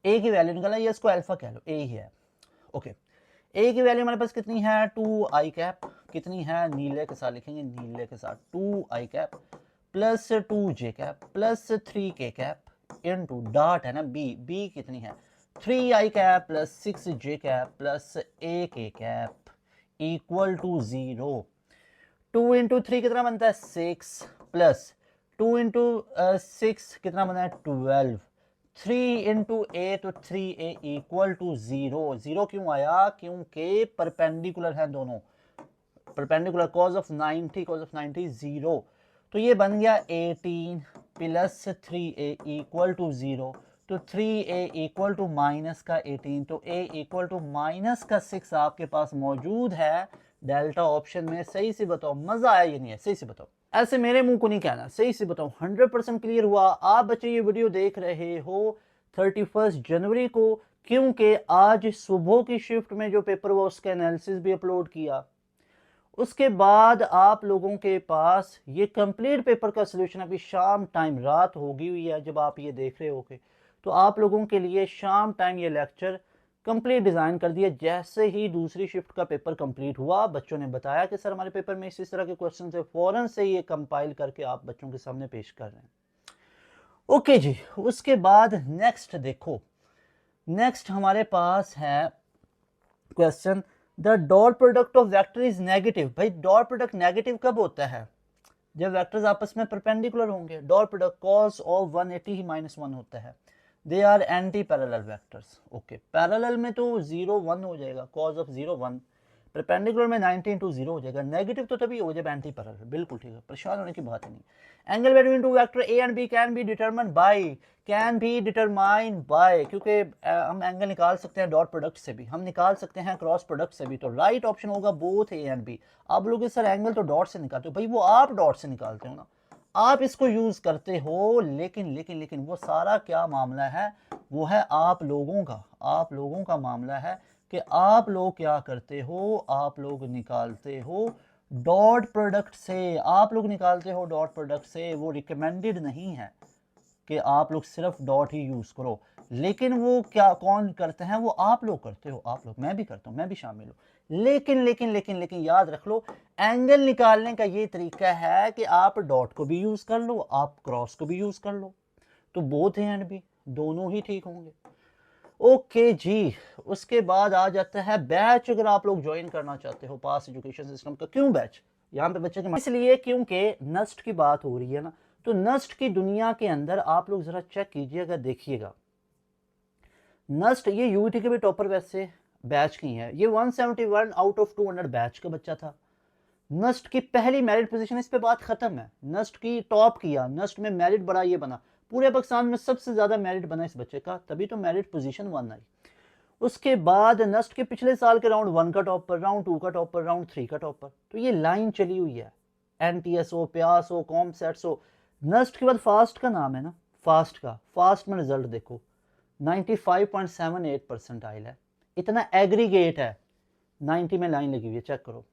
ए की वैल्यू निकाला, ये इसको अल्फा कह लो, ए ही है। ओके, ए की वैल्यू हमारे पास कितनी है 2i कैप, कितनी है नीले के साथ लिखेंगे, नीले के साथ 2i cap plus 2j cap plus 3k cap into dot है ना बी कितनी है 3i cap plus 6j cap plus ak cap equal to 0। 2 into 3 कितना बनता है 6 प्लस 2 इंटू 6 कितना बनता है 12, 3 इंटू ए तो 3a इक्वल टू 0। 0 क्यों आया, क्योंकि परपेंडिकुलर है दोनों, परपेंडिकुलर कॉज ऑफ 90 0। तो ये बन गया 18 प्लस 3a इक्वल टू 0, तो 3a इक्वल टू माइनस का 18, तो a इक्वल टू माइनस का 6 आपके पास मौजूद है डेल्टा ऑप्शन में। सही से बताओ, मजा आया ये नहीं है, सही से बताओ, ऐसे मेरे मुंह को नहीं कहना, सही से बताओ। 100% क्लियर हुआ। आप बच्चे ये वीडियो देख रहे हो 31 जनवरी को, क्योंकि आज सुबह की शिफ्ट में जो पेपर हुआ उसका एनालिसिस भी अपलोड किया, उसके बाद आप लोगों के पास ये कंप्लीट पेपर का सलूशन अभी शाम टाइम, रात होगी हुई है जब आप ये देख रहे होगे, तो आप लोगों के लिए शाम टाइम ये लेक्चर कंप्लीट डिज़ाइन कर दिया। जैसे ही दूसरी शिफ्ट का पेपर कंप्लीट हुआ, बच्चों ने बताया कि सर हमारे पेपर में इस तरह के क्वेश्चन थे, फ़ौरन से ये कंपाइल करके आप बच्चों के सामने पेश कर रहे हैं। ओके जी, उसके बाद नेक्स्ट देखो, नेक्स्ट हमारे पास है question, the dot product of vector is negative. भाई डॉट प्रोडक्ट नेगेटिव कब होता है, जब वेक्टर्स आपस में परपेंडिकुलर होंगे। डॉट प्रोडक्ट कॉस ऑफ 180 ही -1 होता है। They are anti parallel vectors. Okay, parallel में तो 0 1 हो जाएगा, कॉस ऑफ 0 1, परपेंडिकुलर में 90 × 0 हो जाएगा। नेगेटिव तो तभी हो जब एंटी पैरेलल, बिल्कुल ठीक है, परेशान होने की बात ही नहीं। Angle between two vector A and B can be determined by, क्योंकि हम एंगल निकाल सकते हैं डॉट प्रोडक्ट से भी, हम निकाल सकते हैं क्रॉस प्रोडक्ट से भी, तो राइट ऑप्शन होगा बोथ ए एंड बी। आप लोग सर एंगल तो डॉट से निकालते हो, भाई वो आप डॉट से निकालते हो ना, आप इसको यूज करते हो, लेकिन वो सारा क्या मामला है, वो है आप लोगों का मामला है कि आप लोग क्या करते हो, आप लोग निकालते हो डॉट प्रोडक्ट से आप लोग निकालते हो, डॉट प्रोडक्ट से वो रिकमेंडेड नहीं है कि आप लोग सिर्फ डॉट ही यूज़ करो, लेकिन वो क्या कौन करते हैं, वो आप लोग करते हो, आप लोग, मैं भी करता हूँ, मैं भी शामिल हूँ। लेकिन लेकिन लेकिन लेकिन याद रख लो, एंगल निकालने का ये तरीका है कि आप डॉट को भी यूज़ कर लो, आप क्रॉस को भी यूज़ कर लो, तो बोथ एंड भी दोनों ही ठीक होंगे। ओके जी, उसके बाद आ जाता है बैच। अगर आप लोग ज्वाइन करना चाहते हो पास एजुकेशन सिस्टम का, क्यों बैच यहाँ पे बच्चे के, इसलिए क्योंकि नस्ट की बात हो रही है ना, तो नस्ट की दुनिया के अंदर आप लोग जरा चेक कीजिएगा, देखिएगा नस्ट, ये यूटी के भी टॉपर वैसे बैच की है, ये 171 आउट ऑफ 200 बैच का बच्चा था। नस्ट की पहली मेरिट पोजीशन, इस पे बात खत्म है, नस्ट की टॉप किया, नस्ट में मेरिट बड़ा ये बना, पूरे पाकिस्तान में सबसे ज्यादा मेरिट बना इस बच्चे का, तभी तो मेरिट पोजीशन 1 आई। उसके बाद नस्ट के पिछले साल के राउंड 1 का टॉपर, राउंड 2 का टॉपर, राउंड 3 का टॉपर, तो ये लाइन चली हुई है, एनटीएस हो, प्यास हो, कॉमसेट्स हो। नस्ट के बाद फास्ट का नाम है ना, फास्ट का, फास्ट में रिजल्ट देखो 95.78 परसेंटाइल है, इतना एग्रीगेट है, 90 में लाइन लगी हुई है, चेक करो,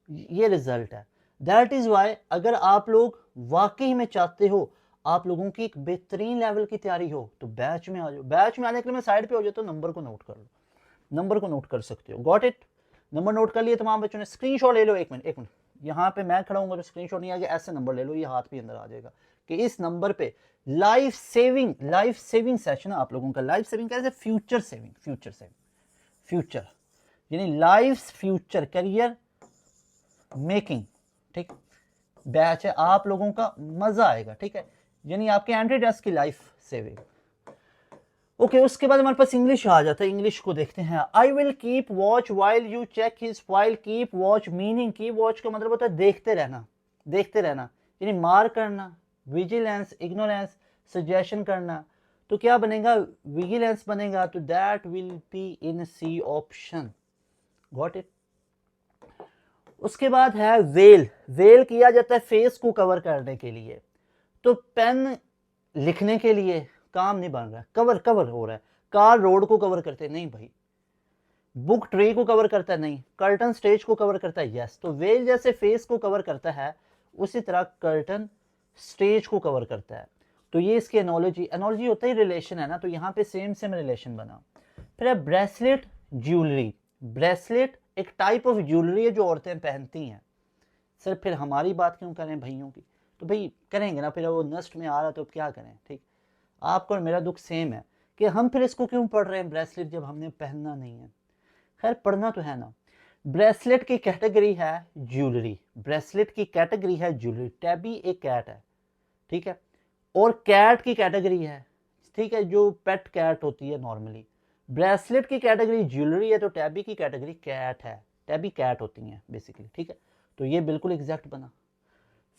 ये रिजल्ट है। दैट इज वाई अगर आप लोग वाकई में चाहते हो आप लोगों की एक बेहतरीन लेवल की तैयारी हो, तो बैच में आ जाओ। बैच में आने के लिए मैं साइड पे हो जाता हूँ, नंबर को नोट कर लो, नंबर को नोट कर सकते हो, गॉट इट, नंबर नोट कर लिए तमाम बच्चों ने, स्क्रीनशॉट ले लो, एक मिनट एक मिनट, यहाँ पे मैं खड़ा हूँ तो स्क्रीनशॉट नहीं आएगा, ऐसे नंबर ले लो, ये हाथ भी अंदर आ जाएगा कि इस नंबर पे लाइफ सेविंग सेशन आप लोगों का, लाइफ सेविंग कैसे, फ्यूचर सेविंग, फ्यूचर यानी लाइफ फ्यूचर करियर मेकिंग, ठीक, बैच है आप लोगों का, मजा आएगा, ठीक है, यानी आपके एंट्री टेस्ट की लाइफ सेविंग। ओके, उसके बाद हमारे पास इंग्लिश आ जाता है, इंग्लिश को देखते हैं। I will keep watch while you check his file, keep watch meaning, keep watch का मतलब होता है देखते रहना, देखते रहना, यानी मार करना, विजिलेंस, इग्नोरेंस, सजेशन करना, तो क्या बनेगा, विजिलेंस बनेगा, तो that will be in C option, got it. उसके बाद है वेल, वेल किया जाता है फेस को कवर करने के लिए, तो पेन लिखने के लिए काम नहीं बन रहा है, कवर कवर हो रहा है, कार रोड को कवर करते नहीं भाई, बुक ट्री को कवर करता है नहीं, कर्टन स्टेज को कवर करता है यस, तो वेल जैसे फेस को कवर करता है उसी तरह कर्टन स्टेज को कवर करता है, तो ये इसकी एनोलॉजी, एनोलॉजी होता ही रिलेशन है ना, तो यहाँ पे सेम सेम रिलेशन बना। फिर है ब्रेसलेट ज्वेलरी, ब्रेसलेट एक टाइप ऑफ ज्वेलरी है जो औरतें पहनती हैं, सर फिर हमारी बात क्यों करें भाइयों की, तो भाई करेंगे ना, फिर वो नस्ट में आ रहा तो क्या करें, ठीक, आपको और मेरा दुख सेम है कि हम फिर इसको क्यों पढ़ रहे हैं ब्रेसलेट जब हमने पहनना नहीं है, खैर पढ़ना तो है ना। ब्रेसलेट की कैटेगरी है ज्वेलरी, ब्रेसलेट की कैटेगरी है ज्वेलरी, टैबी एक कैट है, ठीक है, और कैट की कैटेगरी है, ठीक है, जो पेट कैट होती है नॉर्मली, ब्रेसलेट की कैटेगरी ज्वेलरी है, तो टैबी की कैटेगरी कैट है, टैबी कैट होती हैं बेसिकली, ठीक है, तो ये बिल्कुल एग्जैक्ट बना।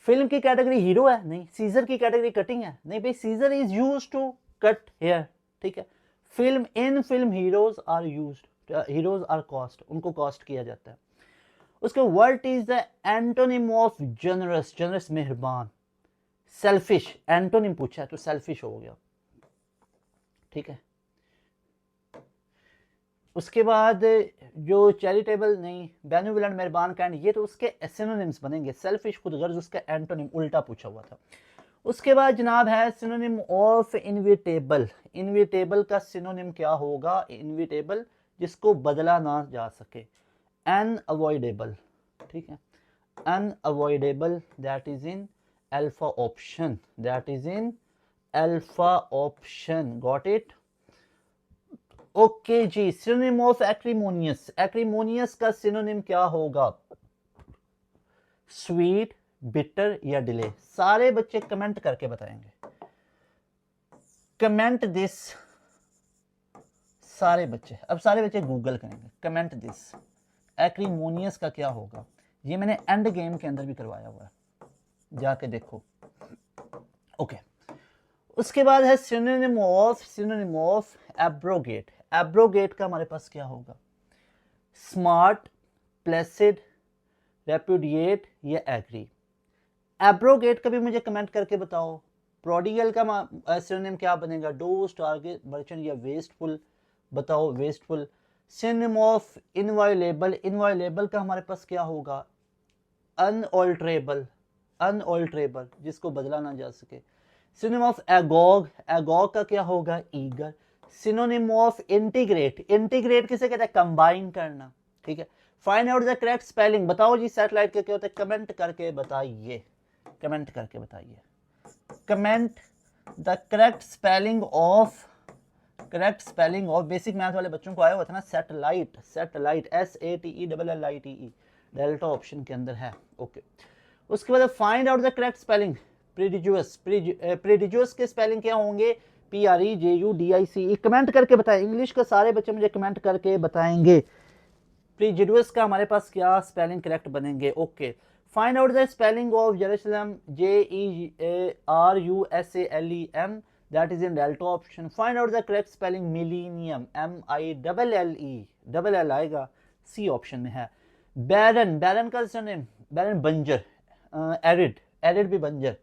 फिल्म की कैटेगरी हीरो है नहीं, सीजर की कैटेगरी कटिंग है नहीं भाई, scissor is used to cut hair, ठीक है, film in film heroes are used, heroes are cost, उनको कॉस्ट किया जाता है। उसके what is the antonym of generous, generous मेहरबान, सेल्फिश, एंटोनिम पूछा है तो सेल्फिश हो गया, ठीक है। उसके बाद जो चैरिटेबल नहीं, बेनिवोलेंट, मेहरबान, काइंड, ये तो उसके सिनोनिम्स बनेंगे, सेल्फिश खुदगर्ज उसका एंटोनिम उल्टा पूछा हुआ था। उसके बाद जनाब है सिनोनिम ऑफ इनविटेबल, इनविटेबल का सिनोनिम क्या होगा, इनविटेबल जिसको बदला ना जा सके, अनअवॉइडेबल, ठीक है, unavoidable, that is in alpha option, that is in alpha option, got it. Okay जी, सिनोनिम ऑफ एक्रीमोनियस, एक्रीमोनियस का सिनोनिम क्या होगा, स्वीट, बिटर या डिले, सारे बच्चे कमेंट करके बताएंगे, कमेंट दिस, सारे बच्चे, अब सारे बच्चे गूगल करेंगे, कमेंट दिस, एक्रीमोनियस का क्या होगा, ये मैंने एंड गेम के अंदर भी करवाया हुआ है, जाके देखो। ओके, उसके बाद है सिनोनिम ऑफ एब्रोगेट, एब्रोगेट का हमारे पास क्या होगा, स्मार्ट, प्लेसिड, रेपुडिएट या एग्री। एब्रोगेट का भी मुझे कमेंट करके बताओ। प्रोडिगल का सिनोनिम क्या बनेगा, डोज, टारगेट, मर्चेंट या वेस्टफुल, बताओ wasteful. Synonym of inviolable, inviolable का हमारे पास क्या होगा, अनऑल्टरेबल, अनऑल्टरेबल जिसको बदला ना जा सके। सिनोनिम ऑफ एगॉग, एगॉग का क्या होगा? Eager. Synonym of integrate, integrate किसे कहते हैं? कंबाइन करना, ठीक है। Find out the correct spelling, बताओ जी सैटेलाइट का क्या होता है? कमेंट करके बताइए, कमेंट करके बताइए। Comment the correct spelling of, correct spelling of, basic math वाले बच्चों को आया हुआ था ना, satellite, satellite SATELLITE, delta option के अंदर है, ओके। उसके बाद find out the correct spelling, prodigious, prodigious के स्पेलिंग क्या होंगे? PREJUDICE, कमेंट करके बताएं। इंग्लिश का सारे बच्चे मुझे कमेंट करके बताएंगे प्रीजुडियस का हमारे पास क्या स्पेलिंग करेक्ट बनेंगे, okay. Find out the spelling of Jerusalem, JERUSALEM, that is in delta option. Find out the correct spelling millennium, MILLE आएगा, सी ऑप्शन में है। बैरन, बैरन का सिनोनिम, बैरन बंजर, एरिड, एरिड भी बंजर।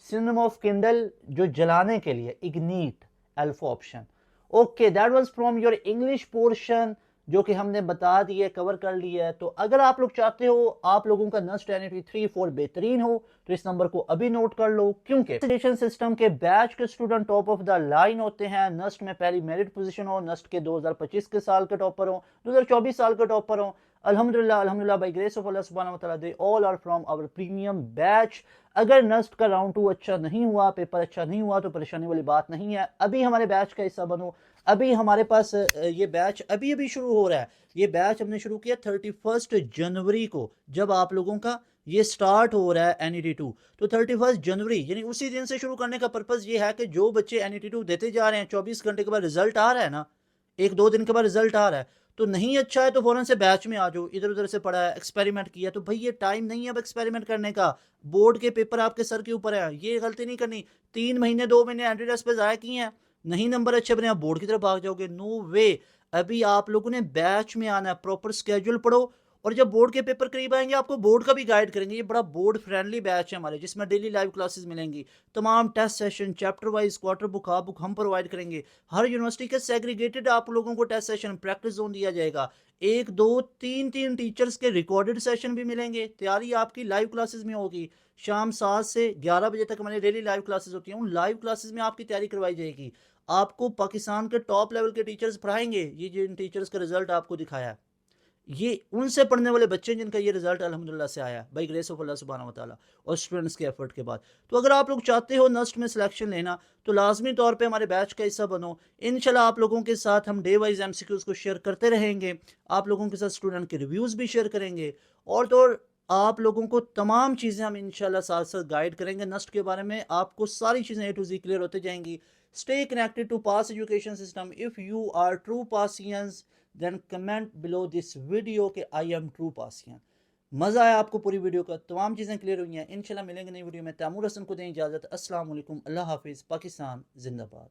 सिनोनिम ऑफ किंडल, जो जलाने के लिए, ignite, alpha option, okay. That was from your English portion, जो कि हमने बता दिया, कवर कर लिया है। तो अगर आप लोग चाहते हो आप लोगों का नस्ट NET 3-4 बेहतरीन हो तो इस नंबर को अभी नोट कर लो, क्योंकि एजुकेशन सिस्टम के बैच के student top of the line होते हैं। नस्ट में पहली मेरिट पोजीशन हो, नस्ट के 2025 के साल के टॉपर हो, 2024 साल के टॉपर हो, अल्हम्दुलिल्लाह, अल्हम्दुलिल्लाह, बाय ग्रेस ऑफ अल्लाह सुब्हानहू व तआला, they all are from our premium batch. अगर नस्ट का राउंड 2 अच्छा नहीं हुआ, पेपर अच्छा नहीं हुआ, तो परेशानी वाली बात नहीं है, अभी हमारे बैच का हिस्सा बनो। अभी हमारे पास ये बैच अभी अभी शुरू हो रहा है। ये बैच हमने शुरू किया 31 जनवरी को, जब आप लोगों का ये स्टार्ट हो रहा है NET 2, तो 31 जनवरी यानी उसी दिन से शुरू करने का पर्पज़ ये है कि जो बच्चे NET 2 देते जा रहे हैं, 24 घंटे के बाद रिजल्ट आ रहा है ना, 1-2 दिन के बाद रिजल्ट आ रहा है, तो नहीं अच्छा है तो फौरन से बैच में आ जाओ। इधर उधर से पढ़ा है, एक्सपेरिमेंट किया, तो भाई ये टाइम नहीं है अब एक्सपेरिमेंट करने का। बोर्ड के पेपर आपके सर के ऊपर है, ये गलती नहीं करनी। 3 महीने 2 महीने एंट्री पे ज़ाया किए हैं, नहीं नंबर अच्छे बने, आप बोर्ड की तरफ भाग जाओगे, नो वे। अभी आप लोगों ने बैच में आना है, प्रॉपर स्केड्यूल पढ़ो, और जब बोर्ड के पेपर करीब आएंगे आपको बोर्ड का भी गाइड करेंगे। ये बड़ा बोर्ड फ्रेंडली बैच है हमारे, जिसमें डेली लाइव क्लासेस मिलेंगी, तमाम test session, chapter wise, quarter book, half book हम प्रोवाइड करेंगे। हर यूनिवर्सिटी के सेग्रीगेटेड आप लोगों को टेस्ट सेशन, प्रैक्टिस जोन दिया जाएगा। 1-2-3 टीचर्स के रिकॉर्डेड सेशन भी मिलेंगे। तैयारी आपकी लाइव क्लासेस में होगी। शाम 7 से 11 बजे तक हमारी डेली लाइव क्लासेस होती हैं। उन लाइव क्लासेस में आपकी तैयारी करवाई जाएगी। आपको पाकिस्तान के टॉप लेवल के टीचर्स पढ़ाएंगे। ये जिन टीचर्स का रिजल्ट आपको दिखाया है, ये उनसे पढ़ने वाले बच्चे जिनका ये रिजल्ट अल्हम्दुलिल्लाह से आया बाई ग्रेस ऑफ अल्लाह सुब्हानहू व तआला और स्टूडेंट्स के एफर्ट के बाद। तो अगर आप लोग चाहते हो नस्ट में सिलेक्शन लेना, तो लाजमी तौर पे हमारे बैच का हिस्सा बनो। इंशाल्लाह आप लोगों के साथ हम डे वाइज MCQs को शेयर करते रहेंगे, आप लोगों के साथ स्टूडेंट के रिव्यूज़ भी शेयर करेंगे, और तो आप लोगों को तमाम चीज़ें हम इंशाल्लाह साथ साथ गाइड करेंगे। नस्ट के बारे में आपको सारी चीज़ें A to Z क्लियर होते जाएंगी। Stay connected to pass education system. If you are true passions, then comment below this video के आई एम ट्रू पासियन। मज़ा आया आपको पूरी वीडियो का, तमाम चीज़ें क्लियर हुई हैं। इंशाल्लाह मिलेंगे नई वीडियो में। तैमूर हसन को दें इजाज़त। अस्सलाम वालेकुम, अल्लाह हाफिज़, पाकिस्तान जिंदाबाद।